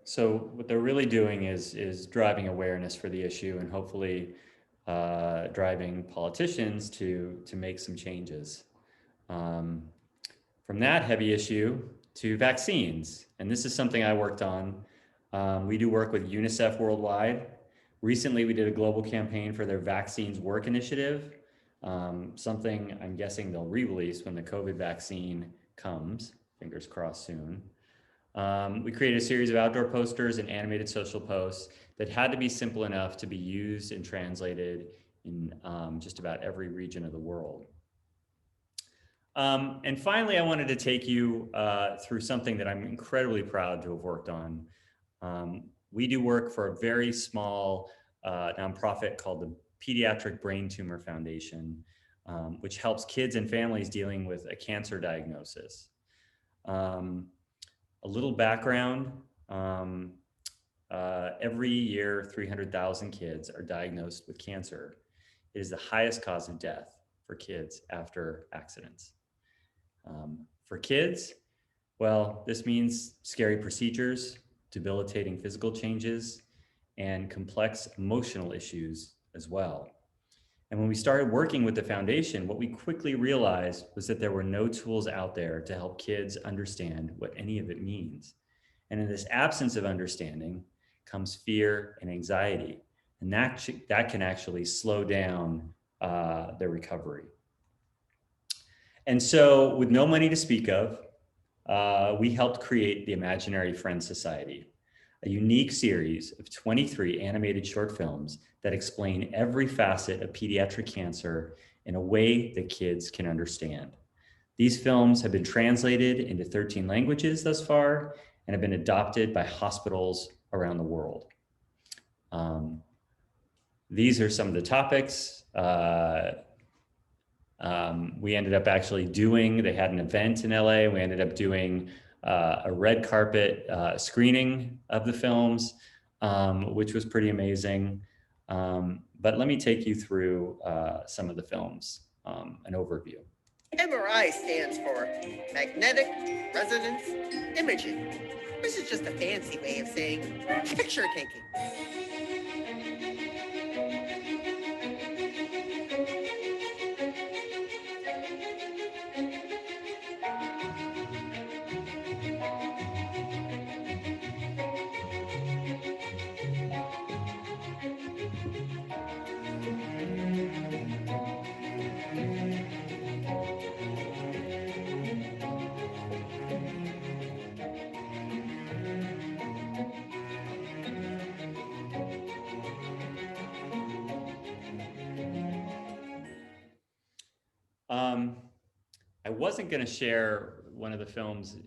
So what they're really doing is driving awareness for the issue and hopefully driving politicians to make some changes. From that heavy issue to vaccines. And this is something I worked on. We do work with UNICEF worldwide. Recently, we did a global campaign for their Vaccines Work Initiative, something I'm guessing they'll re-release when the COVID vaccine comes, fingers crossed soon. We created a series of outdoor posters and animated social posts that had to be simple enough to be used and translated in just about every region of the world. And finally, I wanted to take you through something that I'm incredibly proud to have worked on. We do work for a very small nonprofit called the Pediatric Brain Tumor Foundation, which helps kids and families dealing with a cancer diagnosis. A little background, every year 300,000 kids are diagnosed with cancer. It is the highest cause of death for kids after accidents. For kids, well, this means scary procedures, debilitating physical changes, and complex emotional issues as well. And when we started working with the foundation, what we quickly realized was that there were no tools out there to help kids understand what any of it means. And in this absence of understanding comes fear and anxiety, and that can actually slow down their recovery. And so with no money to speak of, we helped create the Imaginary Friends Society, a unique series of 23 animated short films that explain every facet of pediatric cancer in a way that kids can understand. These films have been translated into 13 languages thus far and have been adopted by hospitals around the world. These are some of the topics. We ended up actually they had an event in LA. We ended up doing a red carpet screening of the films, which was pretty amazing. But let me take you through some of the films, an overview. MRI stands for Magnetic Resonance Imaging. This is just a fancy way of saying picture taking. I wasn't going to share one of the films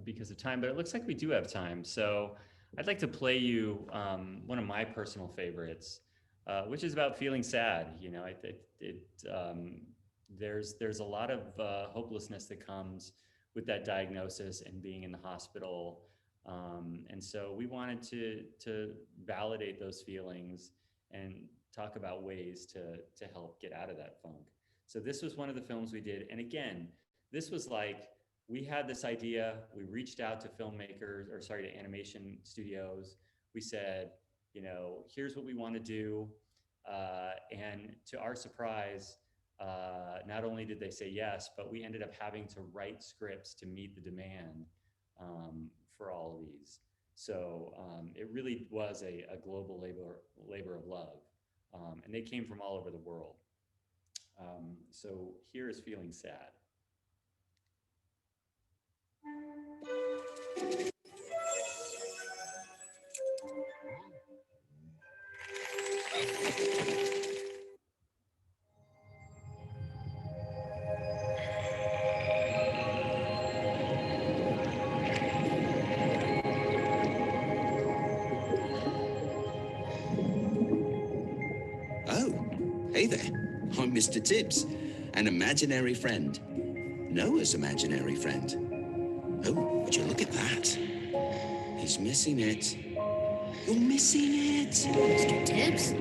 because of time, but it looks like we do have time. So I'd like to play you one of my personal favorites, which is about feeling sad. You know, there's a lot of hopelessness that comes with that diagnosis and being in the hospital. And so we wanted to validate those feelings and talk about ways to help get out of that funk. So this was one of the films we did. And again, this was like, we had this idea, we reached out to to animation studios. We said, you know, here's what we want to do. And to our surprise, not only did they say yes, but we ended up having to write scripts to meet the demand for all of these. So it really was a global labor of love. And they came from all over the world. So here is Feeling Sad. Hey there, I'm Mr. Tibbs, an imaginary friend. Noah's imaginary friend. Oh, would you look at that? He's missing it. You're missing it. Mr. Tibbs?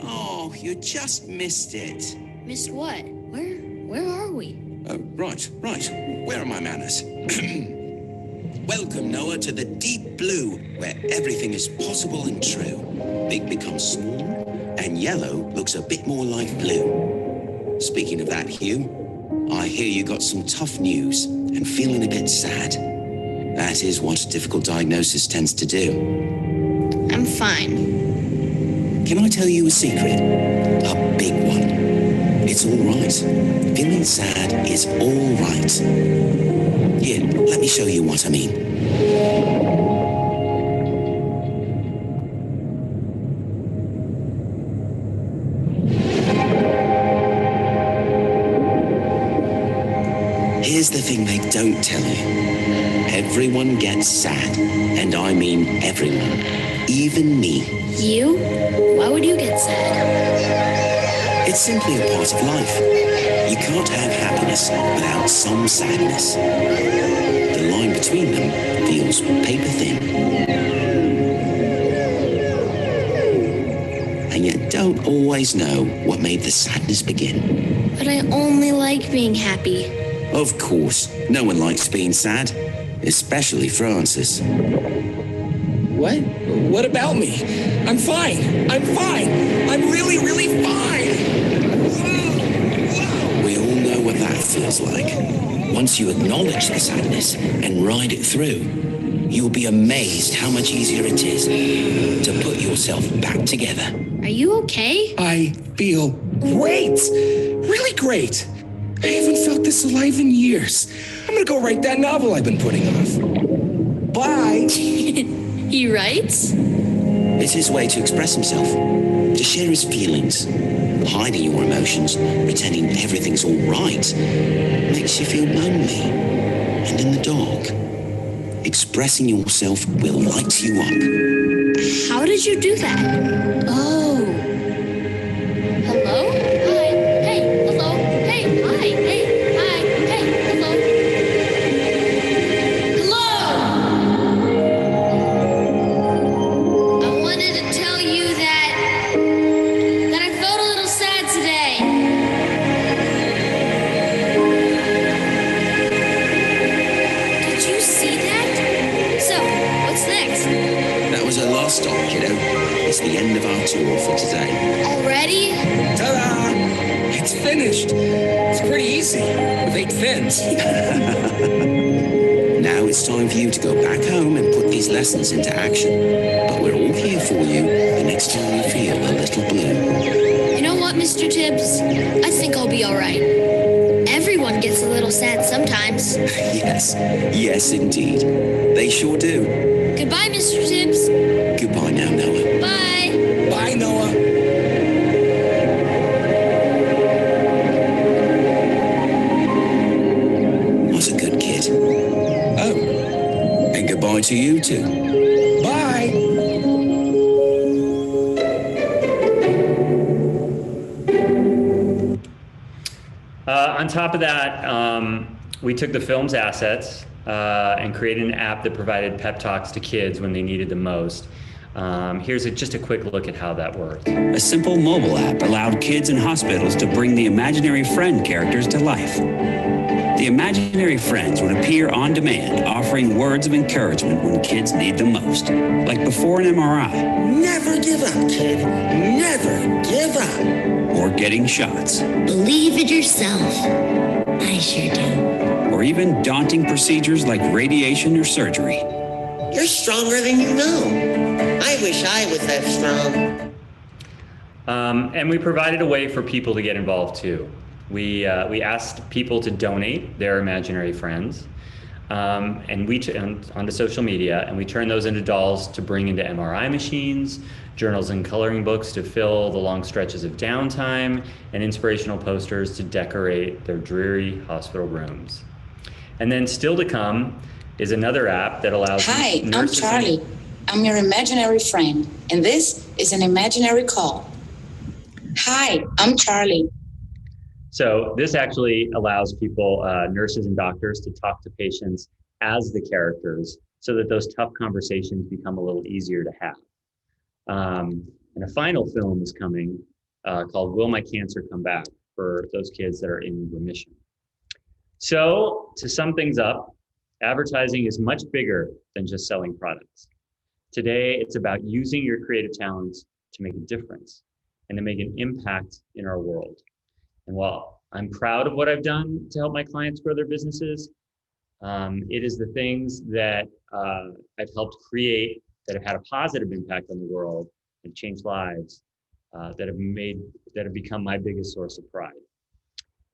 Oh, you just missed it. Missed what? Where are we? Oh, right. Where are my manners? Welcome, Noah, to the deep blue, where everything is possible and true. Big becomes small, and yellow looks a bit more like blue. Speaking of that, Hugh, I hear you got some tough news and feeling a bit sad. That is what a difficult diagnosis tends to do. I'm fine. Can I tell you a secret? A big one. It's all right. Feeling sad is all right. Here, let me show you what I mean. Here's the thing they don't tell you. Everyone gets sad, and I mean everyone, even me. You? Why would you get sad? It's simply a part of life. You can't have happiness without some sadness. The line between them feels paper thin. And you don't always know what made the sadness begin. But I only like being happy. Of course, no one likes being sad, especially Francis. What? What about me? I'm fine. I'm really, really fine. We all know what that feels like. Once you acknowledge the sadness and ride it through, you'll be amazed how much easier it is to put yourself back together. Are you okay? I feel great. Really great. I haven't felt this alive in years. I'm gonna go write that novel I've been putting off. Bye. He writes? It's his way to express himself, to share his feelings. Hiding your emotions, pretending everything's all right, makes you feel lonely and in the dark. Expressing yourself will light you up. How did you do that? Oh. Hello? Hi. Hey. Hello. Hey. Hi. Hey. Hi. Hey. Hello. Hello! I wanted to tell you that I felt a little sad today. Did you see that? So, what's next? That was a last stop, kiddo. It's the end of our tour for today. Already? Ta-da! It's finished. It's pretty easy with 8 fins. Now it's time for you to go back home and put these lessons into action. But we're all here for you the next time you feel a little blue. You know what, Mr. Tibbs? I think I'll be all right. Everyone gets a little sad sometimes. Yes, indeed. They sure do. Goodbye, Mr. Tibbs. Goodbye now, Noah. Bye. Bye, Noah. to you too. Bye. On top of that, we took the film's assets and created an app that provided pep talks to kids when they needed the most. Here's just a quick look at how that worked. A simple mobile app allowed kids in hospitals to bring the imaginary friend characters to life. The imaginary friends would appear on demand, offering words of encouragement when kids need them most, like before an MRI. Never give up, kid. Never give up. Or getting shots. Believe it yourself. I sure do. Or even daunting procedures like radiation or surgery. You're stronger than you know. I wish I was that strong. And we provided a way for people to get involved too. We asked people to donate their imaginary friends, and onto social media, and we turned those into dolls to bring into MRI machines, journals and coloring books to fill the long stretches of downtime, and inspirational posters to decorate their dreary hospital rooms. And then still to come is another app that allows Hi, I'm nurses Charlie. I'm your imaginary friend, and this is an imaginary call. Hi, I'm Charlie. So this actually allows people, nurses and doctors, to talk to patients as the characters so that those tough conversations become a little easier to have. And a final film is coming called Will My Cancer Come Back, for those kids that are in remission. So to sum things up, advertising is much bigger than just selling products. Today, it's about using your creative talents to make a difference and to make an impact in our world. And while I'm proud of what I've done to help my clients grow their businesses, it is the things that I've helped create that have had a positive impact on the world and changed lives that have become my biggest source of pride.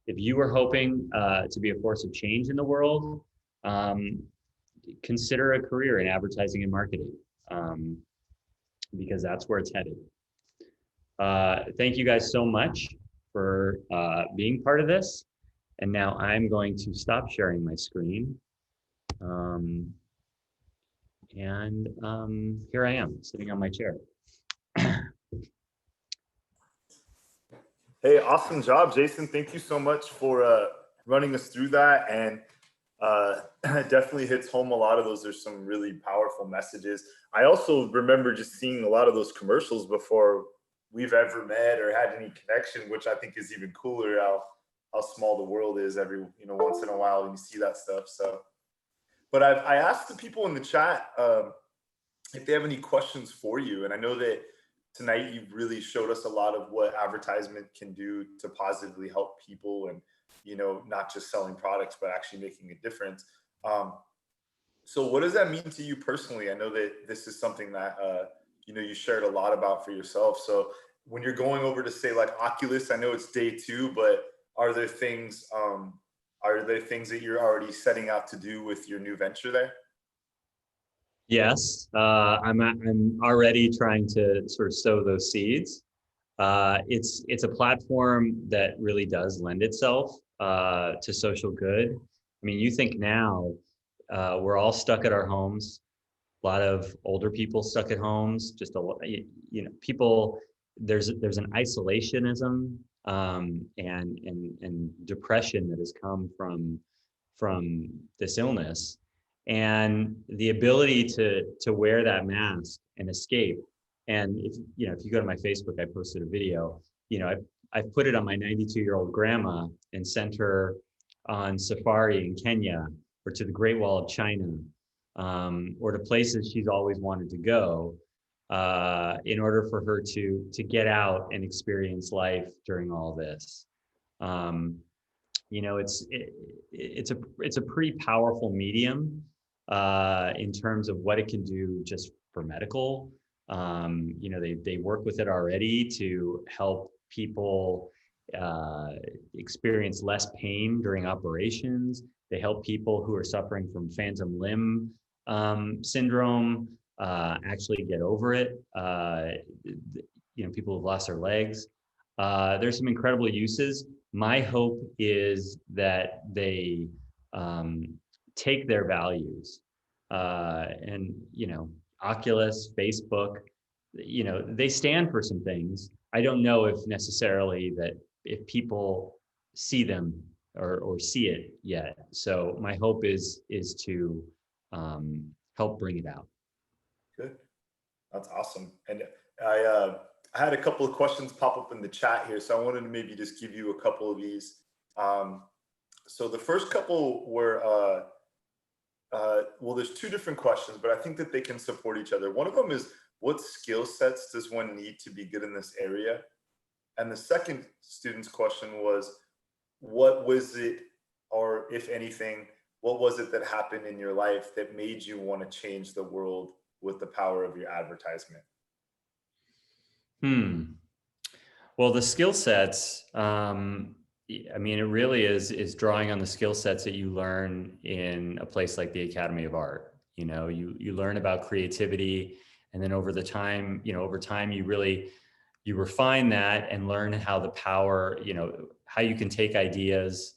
If you are hoping to be a force of change in the world, consider a career in advertising and marketing, because that's where it's headed. Thank you guys so much for being part of this. And now I'm going to stop sharing my screen. Here I am, sitting on my chair. Hey, awesome job, Jason. Thank you so much for running us through that. And it definitely hits home a lot of those. There's some really powerful messages. I also remember just seeing a lot of those commercials before we've ever met or had any connection, which I think is even cooler, how small the world is every, once in a while when you see that stuff. So, but I asked the people in the chat if they have any questions for you. And I know that tonight you really showed us a lot of what advertisement can do to positively help people and, not just selling products, but actually making a difference. So what does that mean to you personally? I know that this is something that, you shared a lot about for yourself. So when you're going over to say like Oculus, I know it's day 2, but are there things that you're already setting out to do with your new venture there? Yes, I'm already trying to sort of sow those seeds. It's a platform that really does lend itself to social good. I mean, you think now we're all stuck at our homes. A lot of older people stuck at homes. Just people. There's an isolationism and depression that has come from this illness, and the ability to wear that mask and escape. And if you go to my Facebook, I posted a video. I've put it on my 92-year-old grandma and sent her on safari in Kenya or to the Great Wall of China. Or to places she's always wanted to go, in order for her to get out and experience life during all this. It's a pretty powerful medium in terms of what it can do just for medical. They work with it already to help people experience less pain during operations. They help people who are suffering from phantom limb syndrome actually get over it. People who've lost their legs. There's some incredible uses. My hope is that they take their values and, you know, Oculus, Facebook, you know, they stand for some things. I don't know if necessarily that if people see them or see it yet. So my hope is to help bring it out. Good. That's awesome. And I had a couple of questions pop up in the chat here, so I wanted to maybe just give you a couple of these. So the first couple were, well, there's two different questions, but I think that they can support each other. One of them is, what skill sets does one need to be good in this area? And the second student's question was, what was it, or if anything, what was it that happened in your life that made you want to change the world with the power of your advertisement? Well, the skill sets, I mean, it really is drawing on the skill sets that you learn in a place like the Academy of Art. You know, you learn about creativity, and then over time, you refine that and learn how the power, you know, how you can take ideas.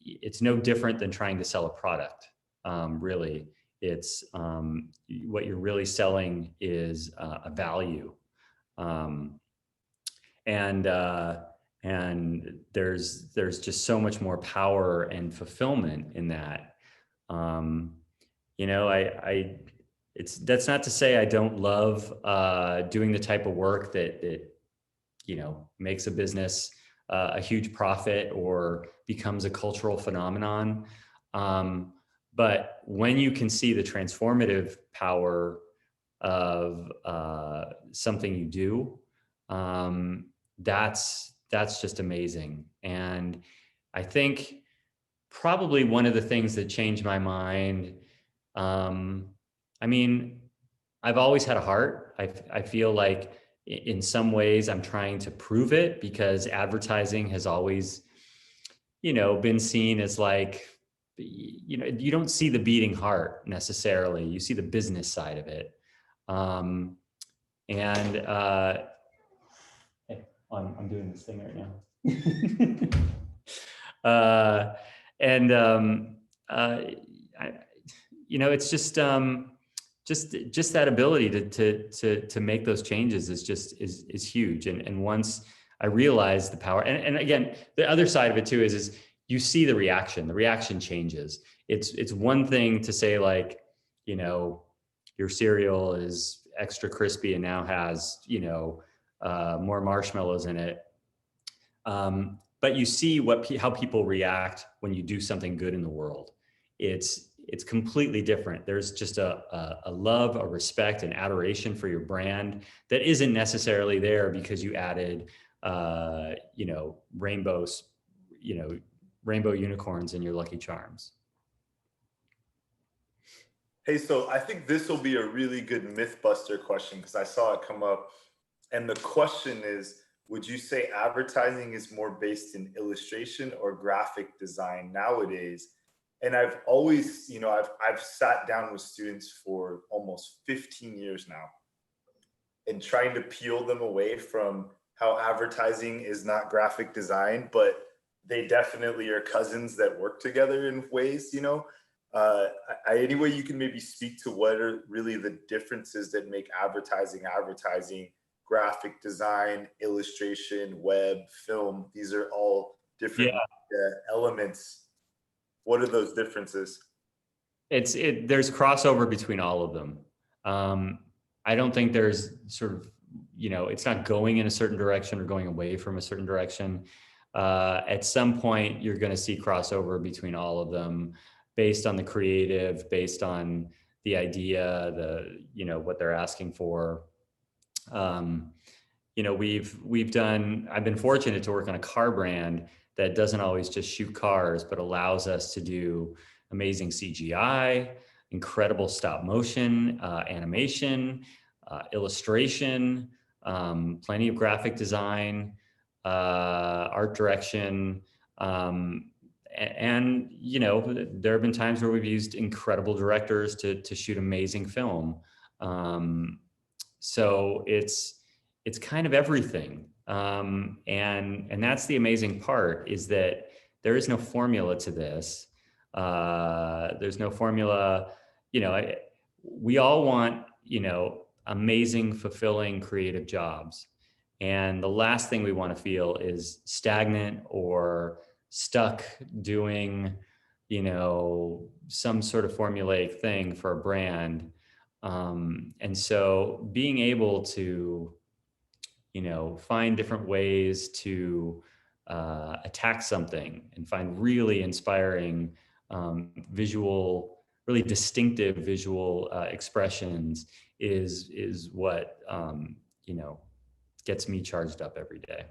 It's no different than trying to sell a product. Really, it's what you're really selling is a value, and there's just so much more power and fulfillment in that. You know, that's not to say I don't love doing the type of work that you know, makes a business a huge profit or becomes a cultural phenomenon. But when you can see the transformative power of something you do, that's just amazing. And I think probably one of the things that changed my mind, I mean, I've always had a heart. I feel like in some ways I'm trying to prove it, because advertising has always, you know, been seen as like, you know, you don't see the beating heart necessarily. You see the business side of it. I'm doing this thing right now. You know, it's just that ability to make those changes is huge. And once I realized the power, and again, the other side of it too is you see the reaction changes. It's one thing to say, like, you know, your cereal is extra crispy and now has, you know, more marshmallows in it. But you see how people react when you do something good in the world. It's completely different. There's just a love, a respect, and adoration for your brand that isn't necessarily there because you added, you know, rainbow unicorns in your Lucky Charms. Hey, so I think this will be a really good Mythbuster question, because I saw it come up. And the question is, would you say advertising is more based in illustration or graphic design nowadays? And I've always, you know, I've sat down with students for almost 15 years now and trying to peel them away from how advertising is not graphic design, but they definitely are cousins that work together in ways, you know. Any way you can maybe speak to what are really the differences that make advertising, graphic design, illustration, web, film, these are all different elements. What are those differences? There's crossover between all of them. I don't think there's sort of, you know, it's not going in a certain direction or going away from a certain direction. At some point, you're going to see crossover between all of them, based on the creative, based on the idea, you know, what they're asking for. You know, I've been fortunate to work on a car brand that doesn't always just shoot cars, but allows us to do amazing CGI, incredible stop motion, animation, illustration, plenty of graphic design, art direction. And, you know, there have been times where we've used incredible directors to shoot amazing film. So it's kind of everything. And that's the amazing part, is that there is no formula to this. There's no formula. We all want, amazing, fulfilling, creative jobs. And the last thing we want to feel is stagnant or stuck doing, some sort of formulaic thing for a brand. And so being able to, find different ways to attack something and find really inspiring really distinctive visual expressions is what, gets me charged up every day.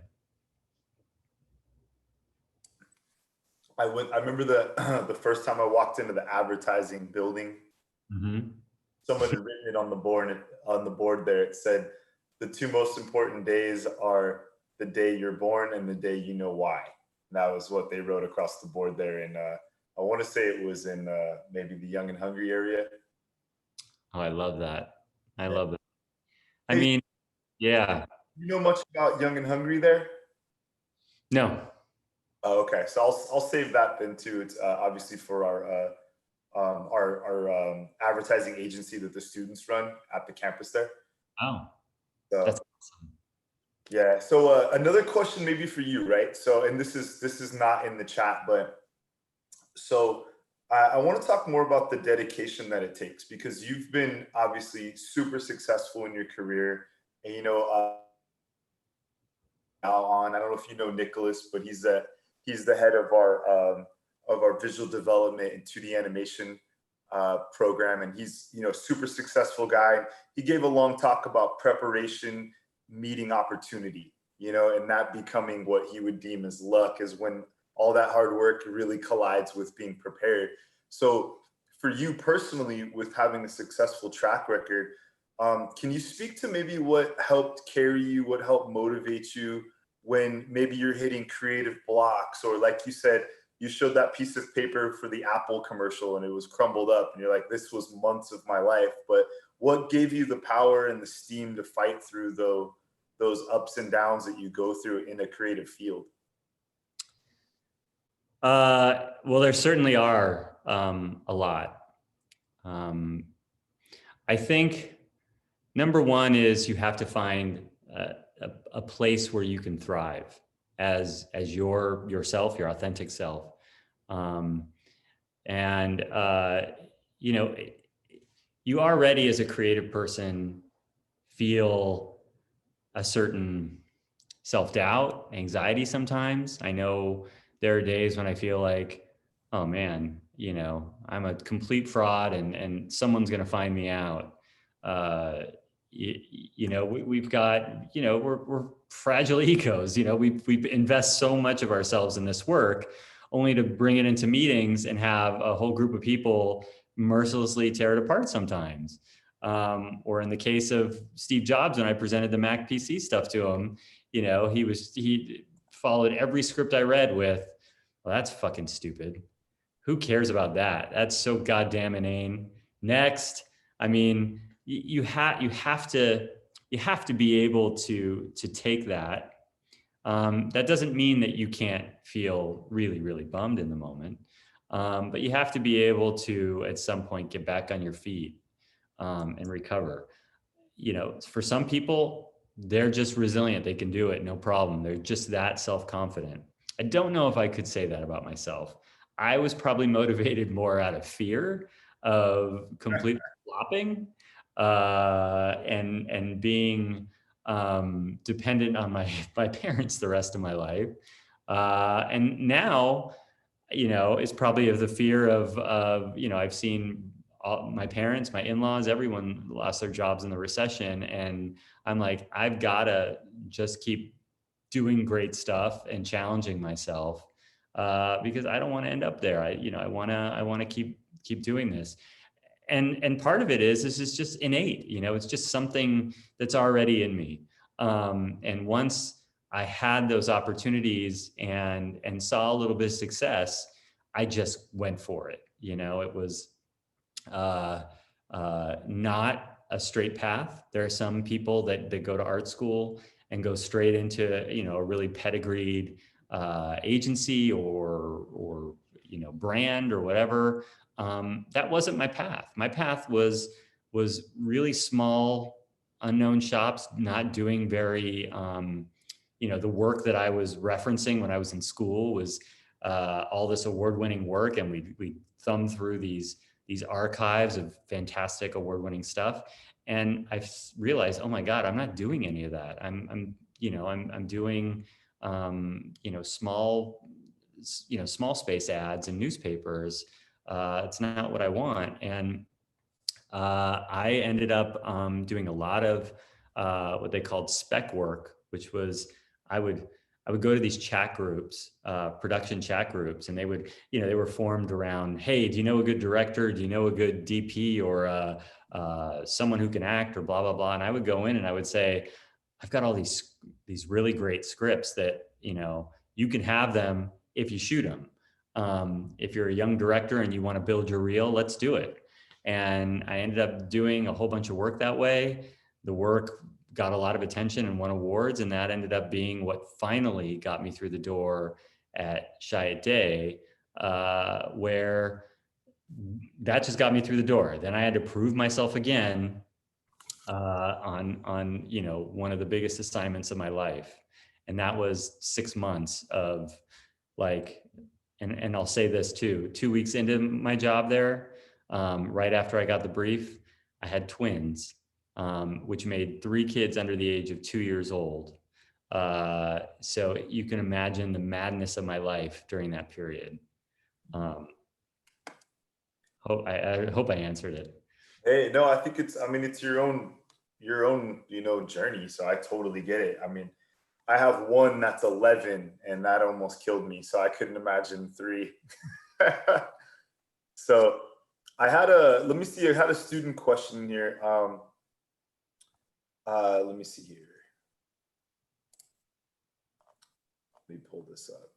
I remember the first time I walked into the advertising building. Mm-hmm. Someone had written it on the board there. It said, the two most important days are the day you're born and the day you know why. And that was what they wrote across the board there. And I want to say it was in maybe the Young and Hungry area. Oh, I love that. I love that. I mean, yeah. You know much about Young and Hungry there? No. Oh, okay. So I'll save that then too. It's obviously for our advertising agency that the students run at the campus there. Oh, so, that's awesome. Yeah. So another question maybe for you, right? So, and this is not in the chat, but so I want to talk more about the dedication that it takes, because you've been obviously super successful in your career, and I don't know if you know Nicholas, but he's the head of our visual development and 2D animation program, and he's super successful guy. He gave a long talk about preparation meeting opportunity, and that becoming what he would deem as luck, is when all that hard work really collides with being prepared. So for you personally, with having a successful track record, can you speak to maybe what helped carry you, what helped motivate you when maybe you're hitting creative blocks, or like you said, you showed that piece of paper for the Apple commercial and it was crumbled up and you're like, this was months of my life, but what gave you the power and the steam to fight through those ups and downs that you go through in a creative field? Well, there certainly are a lot. I think number one is you have to find a place where you can thrive as yourself, your authentic self. You already as a creative person feel a certain self-doubt, anxiety sometimes. I know there are days when I feel like, oh man, I'm a complete fraud and someone's going to find me out. We've got, we're fragile egos, we invest so much of ourselves in this work only to bring it into meetings and have a whole group of people mercilessly tear it apart sometimes. Or in the case of Steve Jobs, when I presented the Mac PC stuff to him, he followed every script I read with, well, that's fucking stupid. Who cares about that? That's so goddamn inane. Next. I mean, you have to be able to take that. That doesn't mean that you can't feel really, really bummed in the moment. But you have to be able to, at some point, get back on your feet and recover. For some people, they're just resilient. They can do it, no problem. They're just that self-confident. I don't know if I could say that about myself. I was probably motivated more out of fear of completely flopping and being dependent on my parents the rest of my life. And now, it's probably of the fear of I've seen all my parents, my in-laws, everyone lost their jobs in the recession. And I'm like, I've got to just keep doing great stuff and challenging myself because I don't want to end up there. I want to keep doing this. And part of it is just innate, it's just something that's already in me. And once I had those opportunities and saw a little bit of success, I just went for it. It was not a straight path. There are some people that go to art school and go straight into, a really pedigreed agency or brand or whatever. That wasn't my path. My path was really small, unknown shops, not doing very, the work that I was referencing when I was in school was all this award-winning work, and we thumbed through these archives of fantastic award-winning stuff, and I realized, oh my God, I'm not doing any of that. I'm doing small space ads in newspapers. It's not what I want, and I ended up doing a lot of what they called spec work, which was I would go to these chat groups, production chat groups, and they were formed around, hey, do you know a good director? Do you know a good DP or someone who can act or blah, blah, blah. And I would go in and I would say, I've got all these really great scripts that, you can have them if you shoot them. If you're a young director and you want to build your reel, let's do it. And I ended up doing a whole bunch of work that way. The work got a lot of attention and won awards, and that ended up being what finally got me through the door at Chiat Day, where that just got me through the door. Then I had to prove myself again on one of the biggest assignments of my life, and that was 6 months of and I'll say this too, 2 weeks into my job there, right after I got the brief, I had twins, which made 3 kids under the age of 2 years old. So you can imagine the madness of my life during that period. I hope I answered it. Hey, no, I think it's your own, journey. So I totally get it. I mean, I have one that's 11 and that almost killed me. So I couldn't imagine 3. So I had a student question here. Let me see here. Let me pull this up.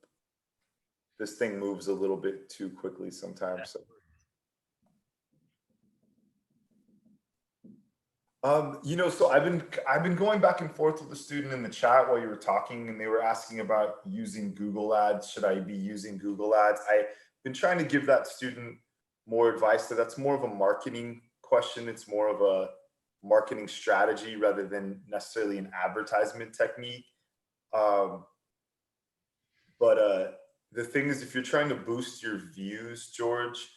This thing moves a little bit too quickly sometimes. So. So I've been going back and forth with a student in the chat while you were talking, and they were asking about using Google Ads. Should I be using Google Ads? I've been trying to give that student more advice. So that's more of a marketing question. It's more of a marketing strategy rather than necessarily an advertisement technique. But the thing is, if you're trying to boost your views, George,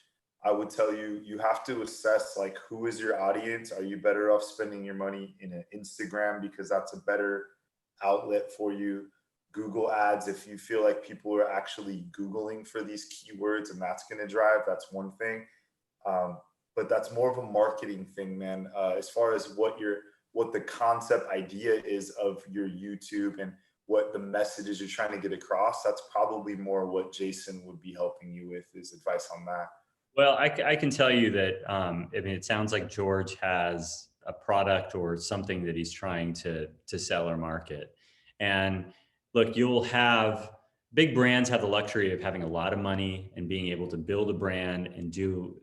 I would tell you, you have to assess who is your audience. Are you better off spending your money in an Instagram because that's a better outlet for you? Google Ads, if you feel like people are actually Googling for these keywords and that's going to drive, that's one thing. But that's more of a marketing thing, man. As far as what the concept idea is of your YouTube and what the messages you're trying to get across, that's probably more what Jason would be helping you with, is advice on that. Well, I can tell you that, it sounds like George has a product or something that he's trying to sell or market. And look, big brands have the luxury of having a lot of money and being able to build a brand and do,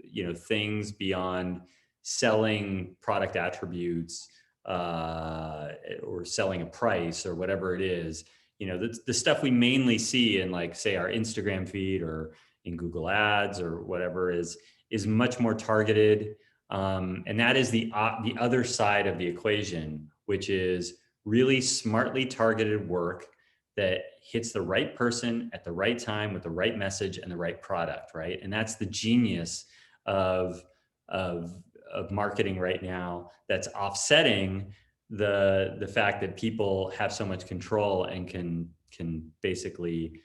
things beyond selling product attributes or selling a price or whatever it is. The stuff we mainly see in say our Instagram feed or in Google Ads or whatever is much more targeted. And that is the other side of the equation, which is really smartly targeted work that hits the right person at the right time with the right message and the right product, right? And that's the genius of marketing right now, that's offsetting the fact that people have so much control and can basically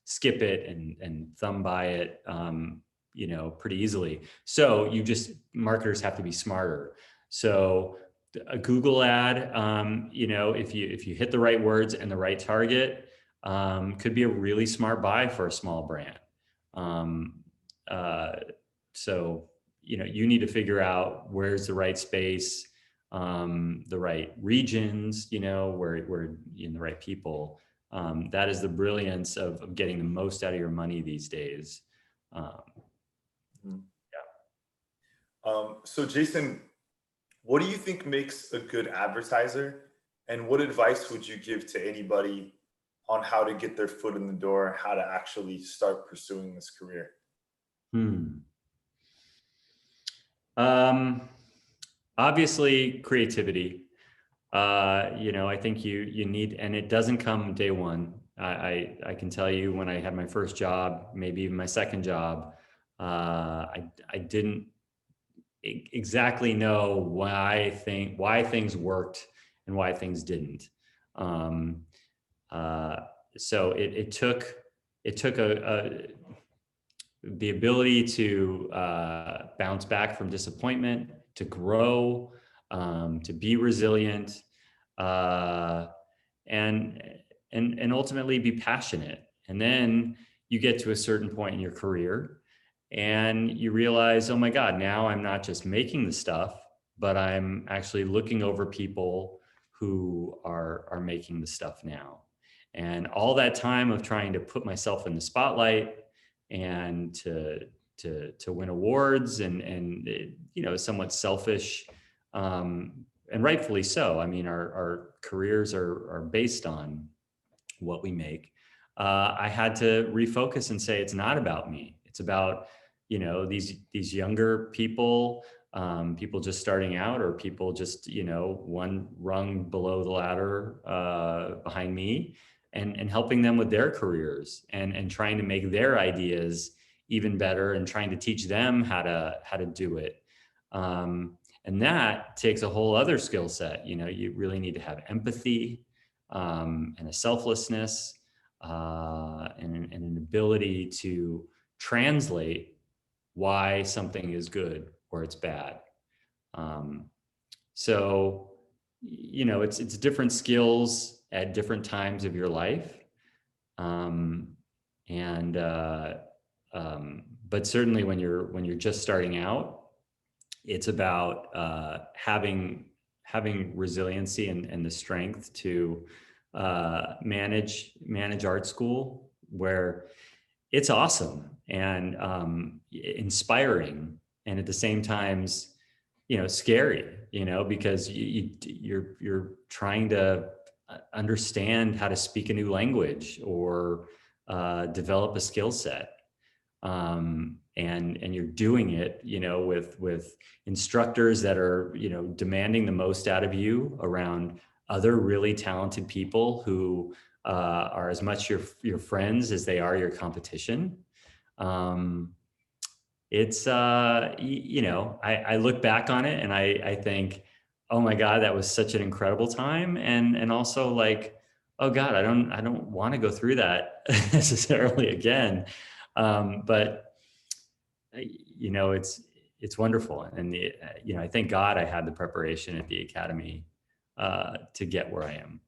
skip it and thumb by it, pretty easily. So marketers have to be smarter. So a Google ad, if you hit the right words and the right target, could be a really smart buy for a small brand. So, you need to figure out where's the right space, the right regions, where in the right people. That is the brilliance of getting the most out of your money these days. So Jason, what do you think makes a good advertiser, and what advice would you give to anybody on how to get their foot in the door and how to actually start pursuing this career? Obviously creativity. I think you need, and it doesn't come day one. I can tell you, when I had my first job, maybe even my second job, I didn't exactly know why things worked and why things didn't. So it took the ability to bounce back from disappointment, to grow, to be resilient, and ultimately be passionate. And then you get to a certain point in your career and you realize, oh my God, now I'm not just making the stuff, but I'm actually looking over people who are making the stuff now. And all that time of trying to put myself in the spotlight and to win awards and somewhat selfish, and rightfully so. I mean, our careers are based on what we make. I had to refocus and say, it's not about me. It's about, these younger people, people just starting out, or people just, one rung below the ladder behind me, and helping them with their careers and trying to make their ideas even better and trying to teach them how to do it. And that takes a whole other skill set. You really need to have empathy, and a selflessness, and an ability to translate why something is good or it's bad. So, it's different skills at different times of your life. But certainly when you're just starting out, it's about having resiliency and the strength to manage art school, where it's awesome and inspiring, and at the same times, scary, because you're trying to understand how to speak a new language or develop a skill set. And you're doing it, with instructors that are, demanding the most out of you around other really talented people who are as much your friends as they are your competition. It's, I look back on it and I think, oh my God, that was such an incredible time. And also like, oh God, I don't want to go through that necessarily again. But it's wonderful. And I thank God I had the preparation at the academy to get where I am.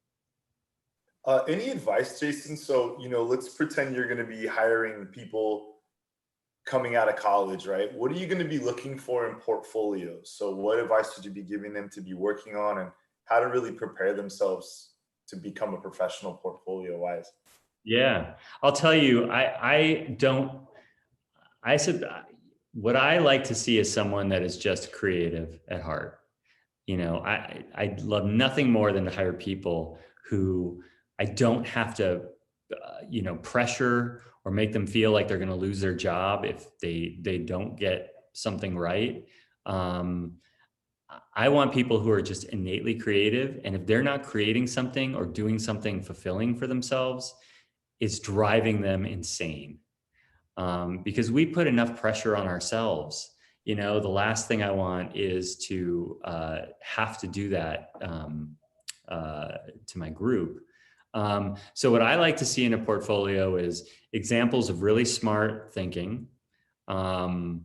Any advice, Jason? So, let's pretend you're going to be hiring people coming out of college, right? What are you going to be looking for in portfolios? So what advice would you be giving them to be working on, and how to really prepare themselves to become a professional portfolio wise? Yeah, I'll tell you, what I like to see is someone that is just creative at heart. I love nothing more than to hire people who I don't have to, pressure or make them feel like they're going to lose their job if they don't get something right. I want people who are just innately creative. And if they're not creating something or doing something fulfilling for themselves, it's driving them insane. Because we put enough pressure on ourselves. The last thing I want is to have to do that to my group. So what I like to see in a portfolio is examples of really smart thinking. And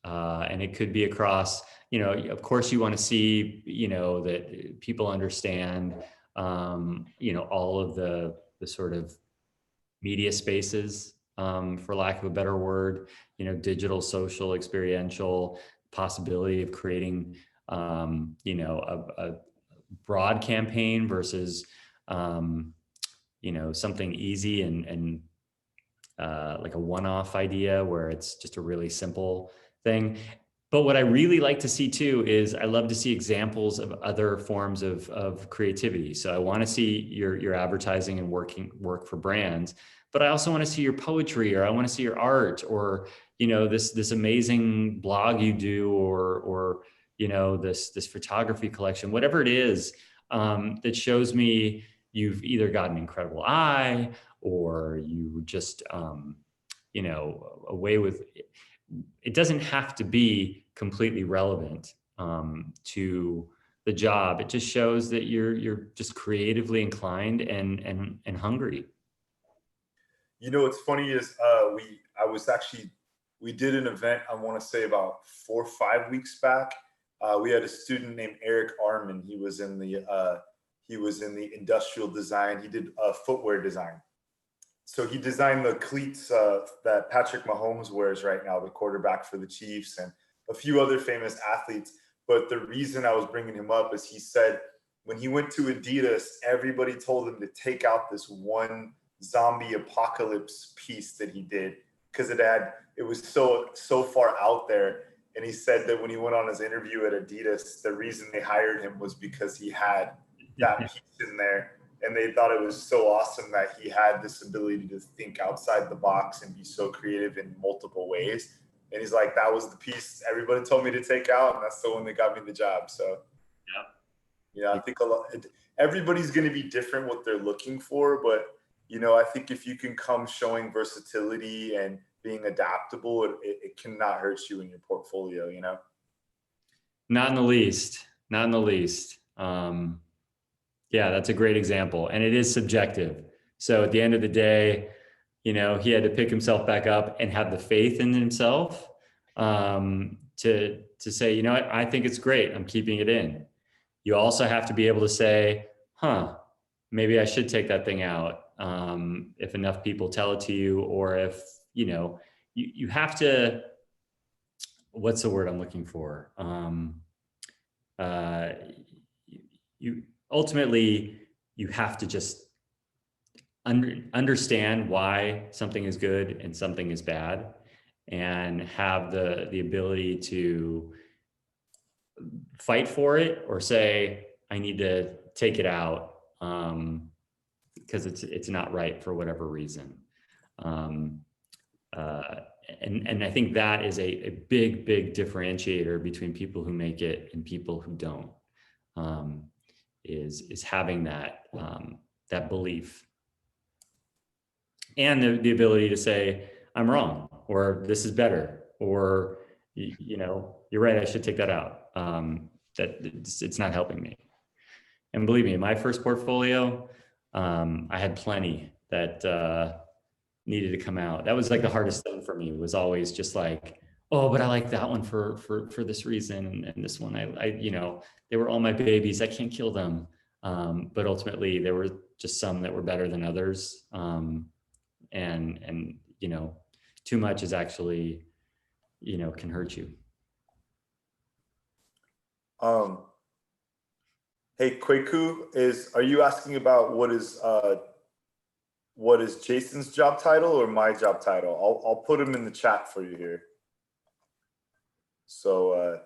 it could be across, of course you want to see, that people understand, all of the sort of media spaces, for lack of a better word, digital, social, experiential, possibility of creating, a broad campaign versus, something easy and like a one-off idea where it's just a really simple thing. But what I really like to see too is I love to see examples of other forms of creativity. So I want to see your advertising and work for brands, but I also want to see your poetry, or I want to see your art, or, you know, this amazing blog you do, or you know, this photography collection, whatever it is, that shows me you've either got an incredible eye, or you just, you know, away with it. It doesn't have to be completely relevant to the job. It just shows that you're just creatively inclined and hungry. You know, what's funny is we did an event, I want to say about 4 or 5 weeks back. We had a student named Eric Arman. He was in the industrial design. He did footwear design. So he designed the cleats that Patrick Mahomes wears right now, the quarterback for the Chiefs, and a few other famous athletes. But the reason I was bringing him up is he said when he went to Adidas, everybody told him to take out this one zombie apocalypse piece that he did because it was so far out there. And he said that when he went on his interview at Adidas, the reason they hired him was because he had that piece in there. And they thought it was so awesome that he had this ability to think outside the box and be so creative in multiple ways. And he's like, that was the piece everybody told me to take out, and that's the one that got me the job. So, yeah, I think everybody's going to be different what they're looking for. But, you know, I think if you can come showing versatility and being adaptable, it cannot hurt you in your portfolio, you know? Not in the least. Not in the least. Yeah, that's a great example. And it is subjective. So at the end of the day, you know, he had to pick himself back up and have the faith in himself to say, you know what, I think it's great. I'm keeping it in. You also have to be able to say, maybe I should take that thing out if enough people tell it to you, or if, you know, you have to, what's the word I'm looking for? Ultimately, you have to just understand why something is good and something is bad, and have the ability to fight for it or say, I need to take it out because it's not right for whatever reason. And I think that is a big differentiator between people who make it and people who don't. Is having that that belief and the ability to say, I'm wrong, or this is better, or you know, you're right, I should take that out. That it's not helping me. And believe me, in my first portfolio, I had plenty that needed to come out. That was like the hardest thing for me, was always just like, oh, but I like that one for this reason, and this one, I you know, they were all my babies, I can't kill them. But ultimately there were just some that were better than others. And, you know, too much is actually, you know, can hurt you. Hey, Kweku, are you asking about what is Jason's job title or my job title? I'll put them in the chat for you here. So,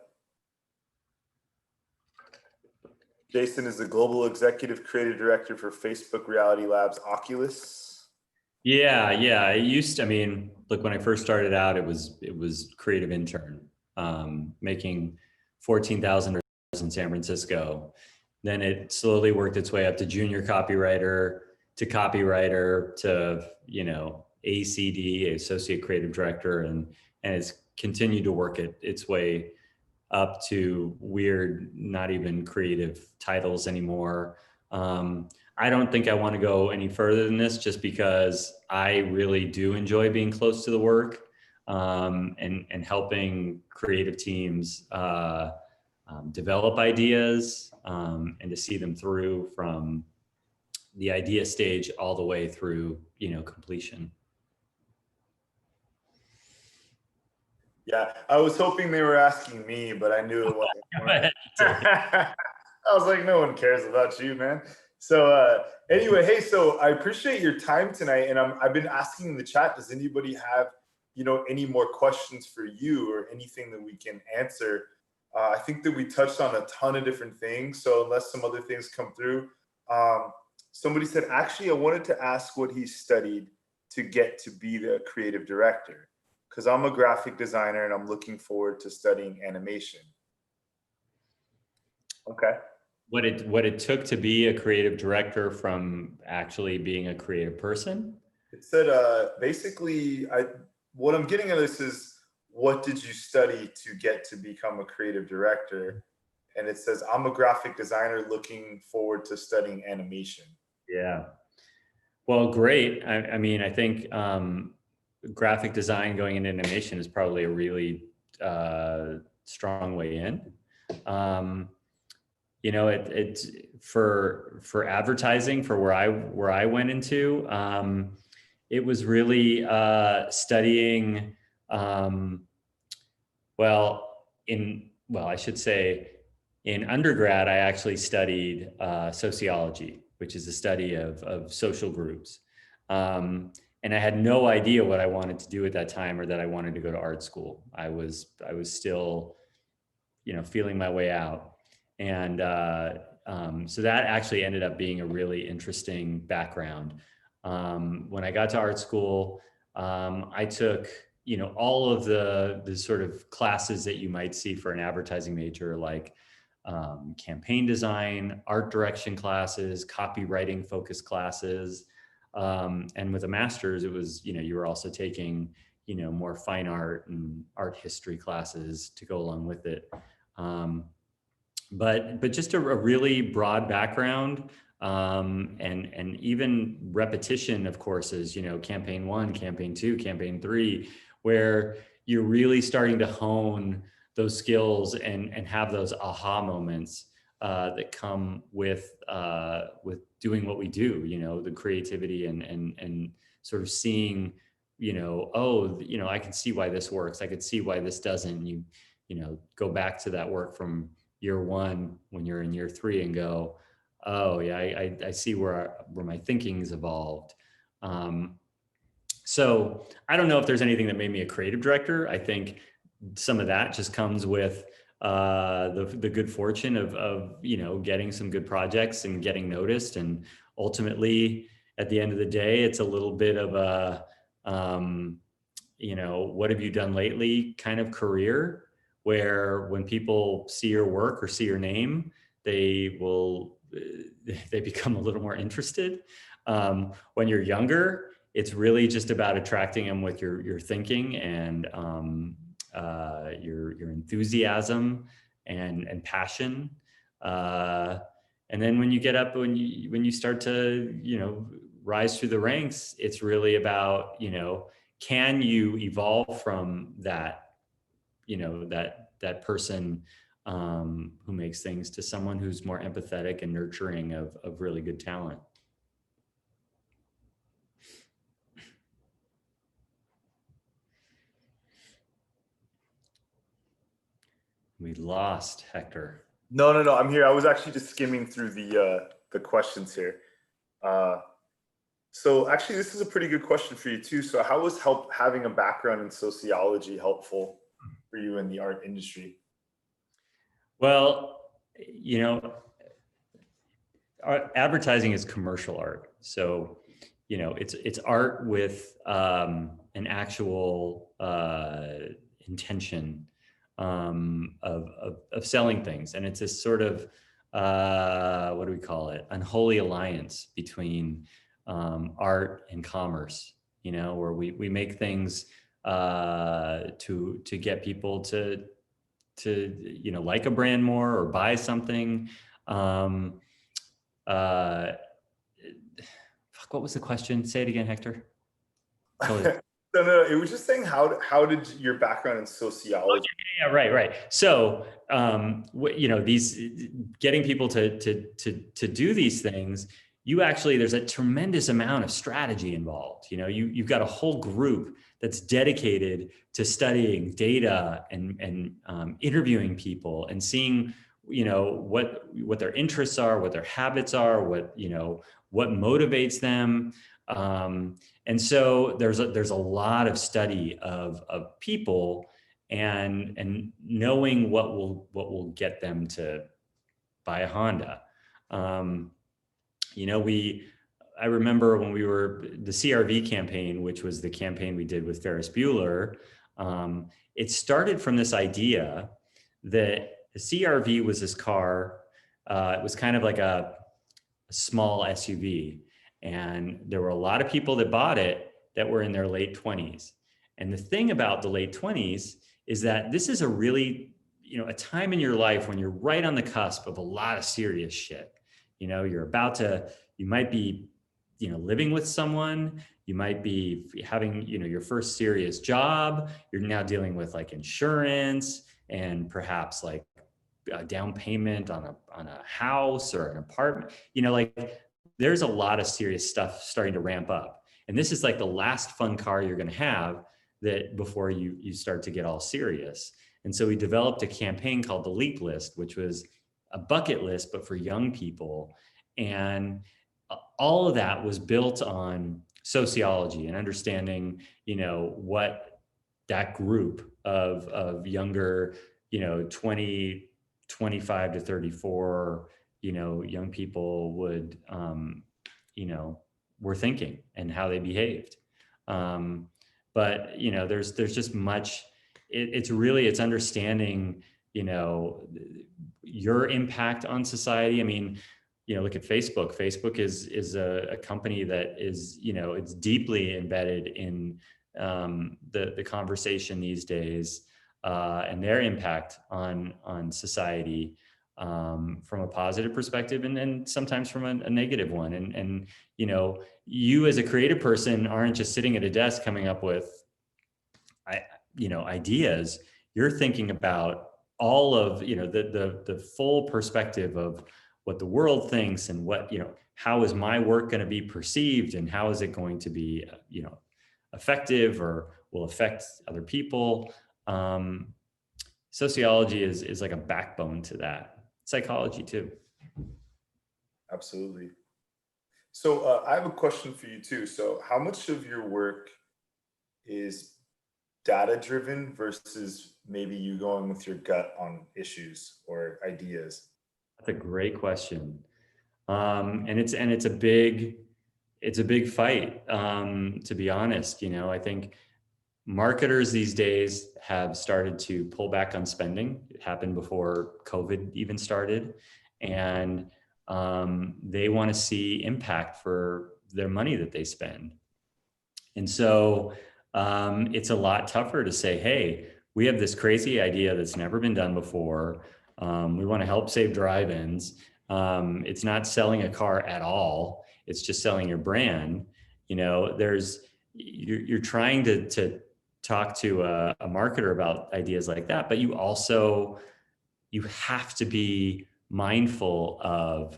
Jason is the Global Executive Creative Director for Facebook Reality Labs Oculus. Yeah. I mean, look, when I first started out, it was creative intern, making $14,000 in San Francisco. Then it slowly worked its way up to junior copywriter, to, you know, ACD, Associate Creative Director, and it's continued to work its way up to weird, not even creative titles anymore. I don't think I want to go any further than this, just because I really do enjoy being close to the work and helping creative teams develop ideas and to see them through from the idea stage all the way through, you know, completion. Yeah, I was hoping they were asking me, but I knew it wasn't. I was like, no one cares about you, man. So anyway, hey, so I appreciate your time tonight, and I've been asking in the chat, does anybody have any more questions for you or anything that we can answer. I think that we touched on a ton of different things. So unless some other things come through, somebody said, actually, I wanted to ask what he studied to get to be the creative director, because I'm a graphic designer and I'm looking forward to studying animation. Okay. What it took to be a creative director from actually being a creative person? It said, basically, what I'm getting at this is, what did you study to get to become a creative director? And it says, I'm a graphic designer looking forward to studying animation. Yeah. Well, great. I mean, I think graphic design going into animation is probably a really strong way in. It's for advertising, for where I went into, it was really studying. I should say, in undergrad, I actually studied sociology, which is the study of social groups. And I had no idea what I wanted to do at that time, or that I wanted to go to art school. I was still, feeling my way out. And so that actually ended up being a really interesting background. When I got to art school, I took, all of the sort of classes that you might see for an advertising major, like campaign design, art direction classes, copywriting focused classes. And with a master's, it was, you were also taking, more fine art and art history classes to go along with it. But just a really broad background, and even repetition of courses, campaign 1, campaign 2, campaign 3, where you're really starting to hone those skills and have those aha moments that come with doing what we do, the creativity and sort of seeing, I can see why this works. I could see why this doesn't. You go back to that work from year 1 when you're in year 3 and go, oh yeah, I see where my thinking's evolved. So I don't know if there's anything that made me a creative director. I think some of that just comes with the good fortune of getting some good projects and getting noticed. And ultimately, at the end of the day, it's a little bit of a, what have you done lately kind of career, where when people see your work or see your name, they become a little more interested. When you're younger, it's really just about attracting them with your thinking and your enthusiasm and passion. And then when you get up, when you start to, rise through the ranks, it's really about, can you evolve from that, that person who makes things, to someone who's more empathetic and nurturing of really good talent. We lost Hector. No, I'm here. I was actually just skimming through the questions here. So actually, this is a pretty good question for you too. So how was having a background in sociology helpful for you in the art industry? Well, advertising is commercial art. So, it's art with an actual intention of selling things. And it's this sort of, what do we call it? Unholy alliance between art and commerce, where we make things to get people to like a brand more or buy something. What was the question? Say it again, Hector. No, it was just saying how did your background in sociology? Yeah, right. So these getting people to do these things, there's a tremendous amount of strategy involved. You've got a whole group that's dedicated to studying data and interviewing people and seeing what their interests are, what their habits are, what motivates them. And so there's a lot of study of people and knowing what will get them to buy a Honda. I remember when we were the CRV campaign, which was the campaign we did with Ferris Bueller. It started from this idea that the CRV was this car. It was kind of like a small SUV. And there were a lot of people that bought it that were in their late 20s. And the thing about the late 20s is that this is a really, a time in your life when you're right on the cusp of a lot of serious shit. You might be, living with someone, you might be having, your first serious job. You're now dealing with like insurance and perhaps like a down payment on a house or an apartment, there's a lot of serious stuff starting to ramp up. And this is like the last fun car you're going to have that before you start to get all serious. And so we developed a campaign called the Leap List, which was a bucket list, but for young people. And all of that was built on sociology and understanding, what that group of younger, 25 to 34, young people would, were thinking and how they behaved. But, there's just much, it's understanding, your impact on society. I mean, look at Facebook. Facebook is a company that is, it's deeply embedded in the conversation these days, and their impact on society, from a positive perspective and sometimes from a negative one. And you as a creative person aren't just sitting at a desk coming up with, ideas. You're thinking about all of, the full perspective of what the world thinks and what, how is my work going to be perceived and how is it going to be, effective or will affect other people. Sociology is like a backbone to that. Psychology too. Absolutely. So I have a question for you too. So how much of your work is data driven versus maybe you going with your gut on issues or ideas? That's a great question. And it's a big fight, to be honest. I think marketers these days have started to pull back on spending. It happened before COVID even started. And they want to see impact for their money that they spend. And so it's a lot tougher to say, hey, we have this crazy idea that's never been done before. We want to help save drive-ins. It's not selling a car at all. It's just selling your brand. You're trying to talk to a marketer about ideas like that, but you have to be mindful of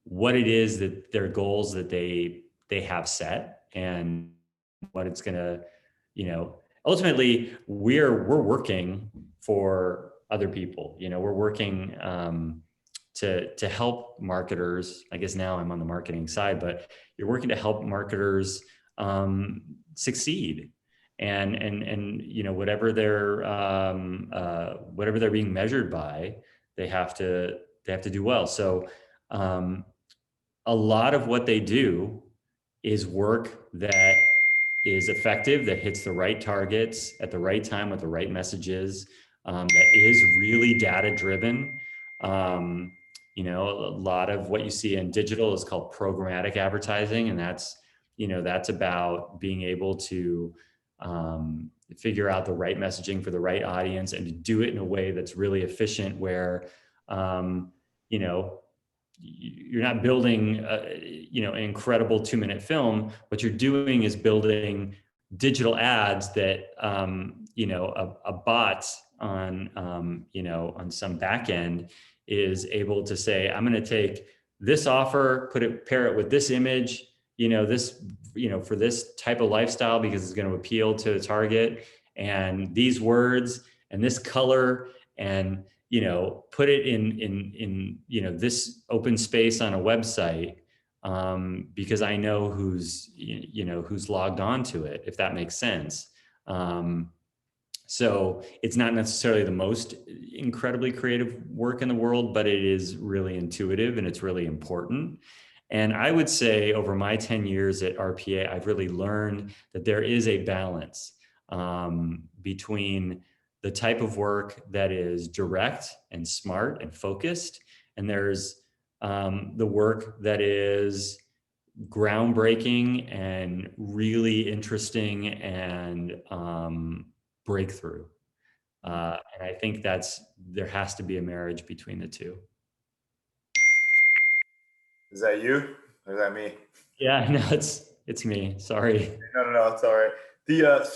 what it is that their goals that they have set and what it's gonna, ultimately we're working for other people. We're working to help marketers. I guess now I'm on the marketing side, but you're working to help marketers succeed. And whatever they're being measured by, they have to do well. So a lot of what they do is work that is effective, that hits the right targets at the right time with the right messages, that is really data driven. A lot of what you see in digital is called programmatic advertising, and that's about being able to figure out the right messaging for the right audience and to do it in a way that's really efficient where, you're not building, an incredible 2-minute film. What you're doing is building digital ads that, a bot on, on some back end is able to say, I'm going to take this offer, pair it with this image, for this type of lifestyle because it's going to appeal to the target, and these words and this color, and put it in this open space on a website, because I know who's logged on to it, if that makes sense. So it's not necessarily the most incredibly creative work in the world, but it is really intuitive and it's really important. And I would say over my 10 years at RPA, I've really learned that there is a balance between the type of work that is direct and smart and focused, and there's the work that is groundbreaking and really interesting and breakthrough. And I think there has to be a marriage between the two. Is that you or is that me? Yeah, no, it's me. Sorry. No, it's all right. Let's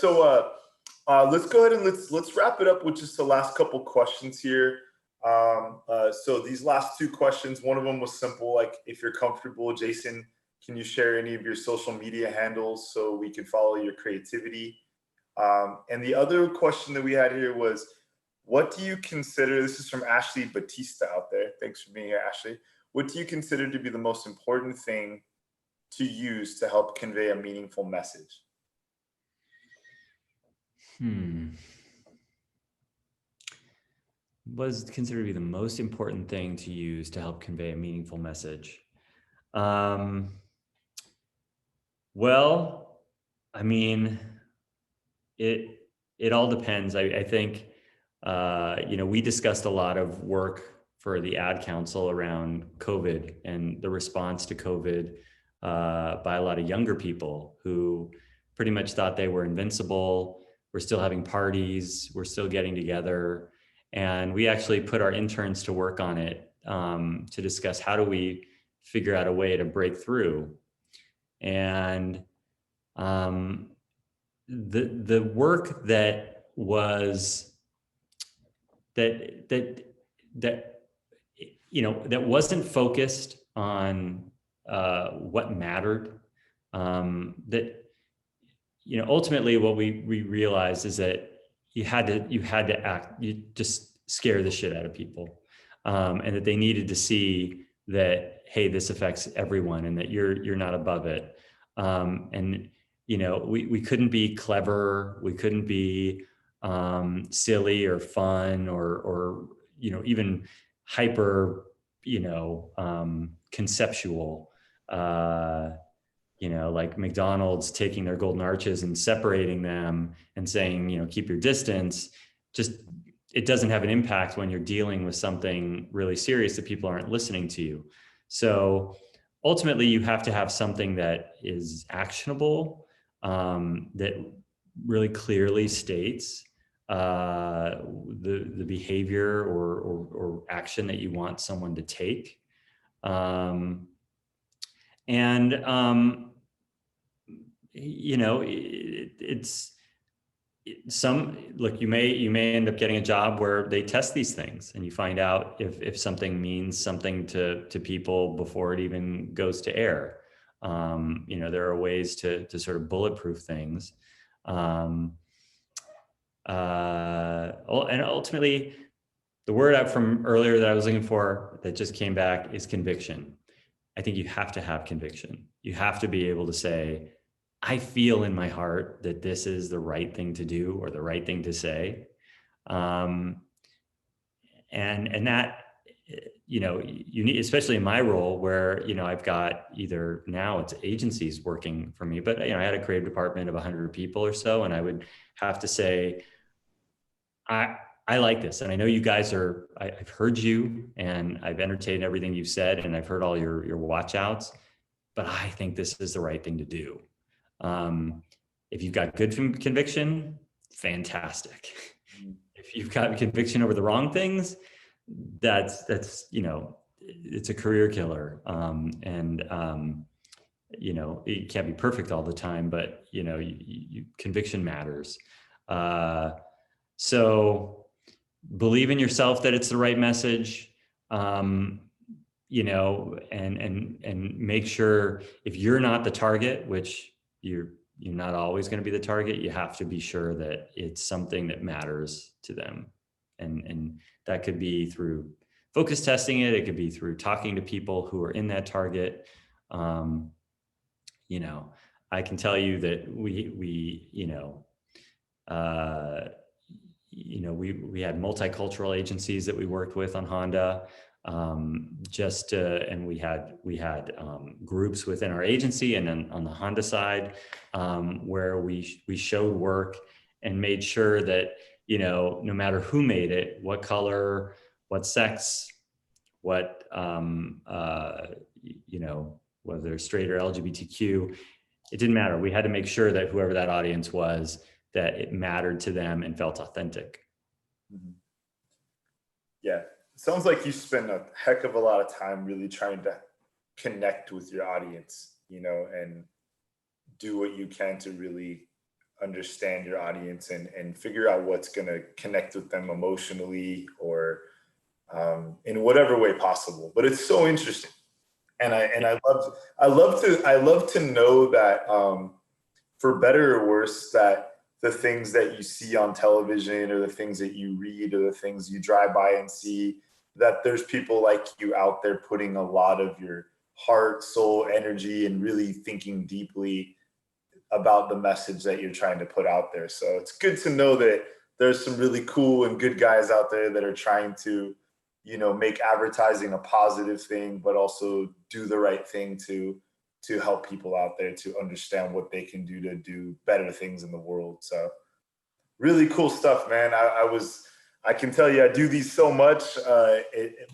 go ahead and let's wrap it up with just the last couple questions here. So these last two questions, one of them was simple, like if you're comfortable, Jason, can you share any of your social media handles so we can follow your creativity? And the other question that we had here was, what do you consider, this is from Ashley Batista out there. Thanks for being here, Ashley. What do you consider to be the most important thing to use to help convey a meaningful message? What is considered to be the most important thing to use to help convey a meaningful message? Well, I mean, it all depends. I think, we discussed a lot of work for the Ad Council around COVID and the response to COVID by a lot of younger people who pretty much thought they were invincible. We're still having parties, we're still getting together. And we actually put our interns to work on it to discuss how do we figure out a way to break through. And the work that was that wasn't focused on what mattered, ultimately what we realized is that you had to act, you just scare the shit out of people, and that they needed to see that, hey, this affects everyone and that you're not above it. And we couldn't be clever, we couldn't be silly or fun or even hyper conceptual, like McDonald's taking their golden arches and separating them and saying, keep your distance. Just, it doesn't have an impact when you're dealing with something really serious that people aren't listening to you. So ultimately you have to have something that is actionable, that really clearly states the behavior or action that you want someone to take. You may end up getting a job where they test these things and you find out if something means something to people before it even goes to air. There are ways to sort of bulletproof things. And ultimately, the word out from earlier that I was looking for that just came back is conviction. I think you have to have conviction. You have to be able to say, I feel in my heart that this is the right thing to do or the right thing to say. And that, you need, especially in my role where, I've got either now it's agencies working for me, but I had a creative department of 100 people or so, and I would have to say, I like this. And I know you guys I've heard you and I've entertained everything you've said and I've heard all your watch outs, but I think this is the right thing to do. If you've got good conviction, fantastic. If you've got conviction over the wrong things, that's it's a career killer. It can't be perfect all the time, but conviction matters. So believe in yourself that it's the right message, and make sure if you're not the target, which you're not always going to be the target, you have to be sure that it's something that matters to them. And that could be through focus testing it. It could be through talking to people who are in that target. You know, I can tell you that we had multicultural agencies that we worked with on Honda, and we had groups within our agency and then on the Honda side, where we showed work and made sure that, you know, no matter who made it, what color, what sex, what, you know, whether they're straight or LGBTQ, it didn't matter. We had to make sure that whoever that audience was, that it mattered to them and felt authentic. Mm-hmm. Yeah, it sounds like you spend a heck of a lot of time really trying to connect with your audience, you know, and do what you can to really understand your audience and figure out what's going to connect with them emotionally or in whatever way possible. But it's so interesting. And I love to know that for better or worse, that the things that you see on television or the things that you read or the things you drive by and see, that there's people like you out there putting a lot of your heart, soul, energy, and really thinking deeply about the message that you're trying to put out there. So it's good to know that there's some really cool and good guys out there that are trying to, you know, make advertising a positive thing, but also do the right thing to help people out there to understand what they can do to do better things in the world. So really cool stuff, man. I can tell you, I do these so much,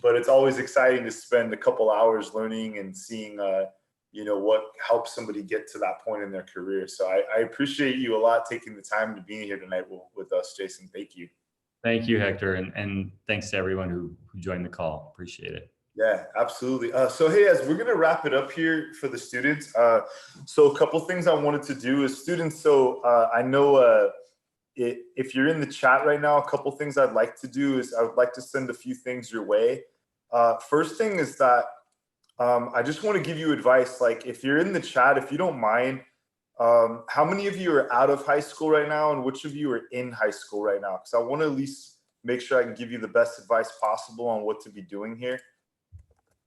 but it's always exciting to spend a couple hours learning and seeing, you know, what helps somebody get to that point in their career. So I appreciate you a lot taking the time to be here tonight with us, Jason. Thank you. Thank you, Hector. And thanks to everyone who joined the call. Appreciate it. Yeah, absolutely. So, hey, as we're going to wrap it up here for the students. So a couple things I wanted to do is students. So I know if you're in the chat right now, a couple things I'd like to do is I would like to send a few things your way. First thing is that I just want to give you advice. Like if you're in the chat, if you don't mind, how many of you are out of high school right now and which of you are in high school right now? Because I want to at least make sure I can give you the best advice possible on what to be doing here.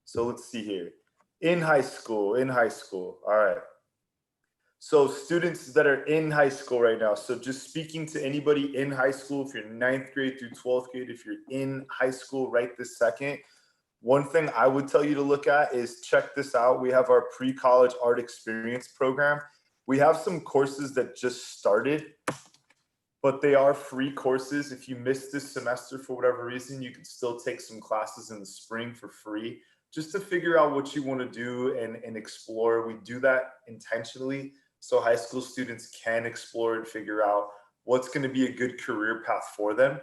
So let's see here. In high school. All right. So students that are in high school right now. So just speaking to anybody in high school, if you're 9th grade through 12th grade, if you're in high school right this second, one thing I would tell you to look at is check this out. We have our pre-college art experience program. We have some courses that just started, but they are free courses. If you missed this semester for whatever reason, you can still take some classes in the spring for free, just to figure out what you want to do and explore. We do that intentionally so high school students can explore and figure out what's going to be a good career path for them.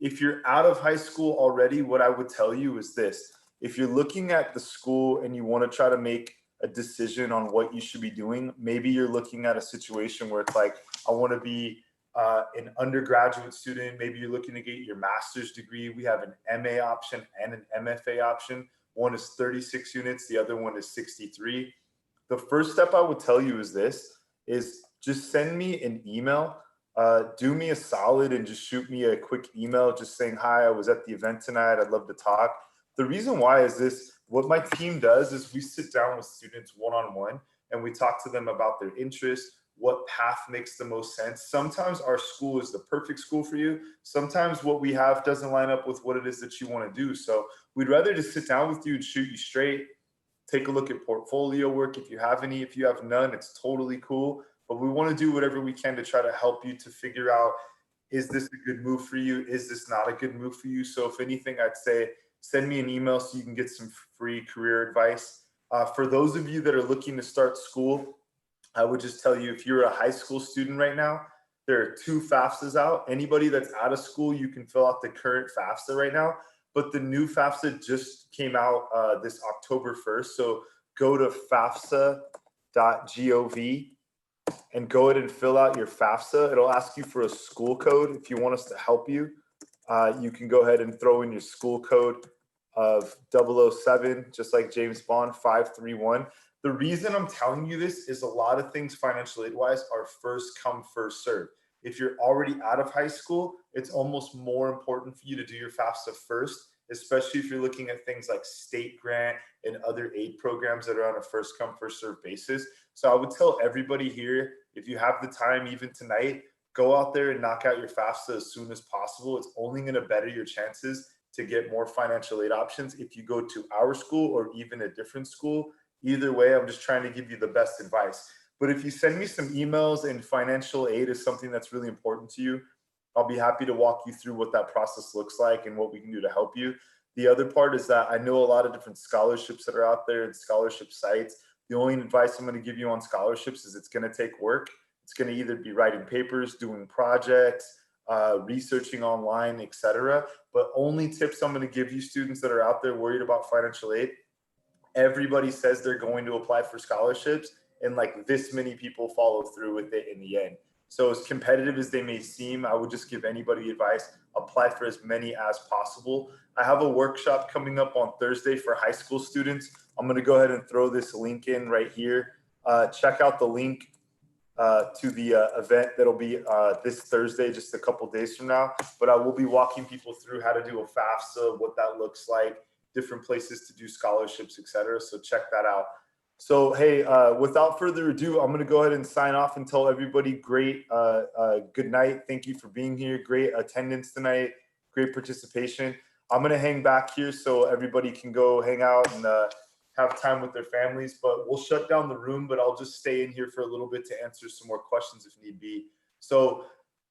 If you're out of high school already, what I would tell you is this. If you're looking at the school and you want to try to make a decision on what you should be doing, maybe you're looking at a situation where it's like, I want to be an undergraduate student. Maybe you're looking to get your master's degree. We have an MA option and an MFA option. One is 36 units, the other one is 63. The first step I would tell you is this, is just send me an email. Do me a solid and just shoot me a quick email just saying, hi, I was at the event tonight. I'd love to talk. The reason why is this, what my team does is we sit down with students one-on-one and we talk to them about their interests, what path makes the most sense. Sometimes our school is the perfect school for you. Sometimes what we have doesn't line up with what it is that you want to do. So we'd rather just sit down with you and shoot you straight, take a look at portfolio work if you have any. If you have none, it's totally cool. But we want to do whatever we can to try to help you to figure out, is this a good move for you? Is this not a good move for you? So if anything, I'd say send me an email so you can get some free career advice. For those of you that are looking to start school, I would just tell you, if you're a high school student right now, there are 2 FAFSAs out. Anybody that's out of school, you can fill out the current FAFSA right now. But the new FAFSA just came out this October 1st. So go to fafsa.gov and go ahead and fill out your FAFSA. It'll ask you for a school code. If you want us to help you, you can go ahead and throw in your school code of 007, just like James Bond, 531. The reason I'm telling you this is a lot of things financial aid wise are first come, first serve. If you're already out of high school, it's almost more important for you to do your FAFSA first, especially if you're looking at things like state grant and other aid programs that are on a first come, first served basis. So I would tell everybody here, if you have the time, even tonight, go out there and knock out your FAFSA as soon as possible. It's only going to better your chances to get more financial aid options if you go to our school or even a different school. Either way, I'm just trying to give you the best advice. But if you send me some emails and financial aid is something that's really important to you, I'll be happy to walk you through what that process looks like and what we can do to help you. The other part is that I know a lot of different scholarships that are out there and scholarship sites. The only advice I'm going to give you on scholarships is it's going to take work. It's going to either be writing papers, doing projects, researching online, etc. But only tips I'm going to give you students that are out there worried about financial aid. Everybody says they're going to apply for scholarships, and like this many people follow through with it in the end. So as competitive as they may seem, I would just give anybody advice, apply for as many as possible. I have a workshop coming up on Thursday for high school students. I'm going to go ahead and throw this link in right here. Check out the link to the event that'll be this Thursday, just a couple days from now. But I will be walking people through how to do a FAFSA, what that looks like, different places to do scholarships, etc. So check that out. So, hey, without further ado, I'm going to go ahead and sign off and tell everybody good night. Thank you for being here. Great attendance tonight. Great participation. I'm going to hang back here so everybody can go hang out and have time with their families. But we'll shut down the room, but I'll just stay in here for a little bit to answer some more questions if need be. So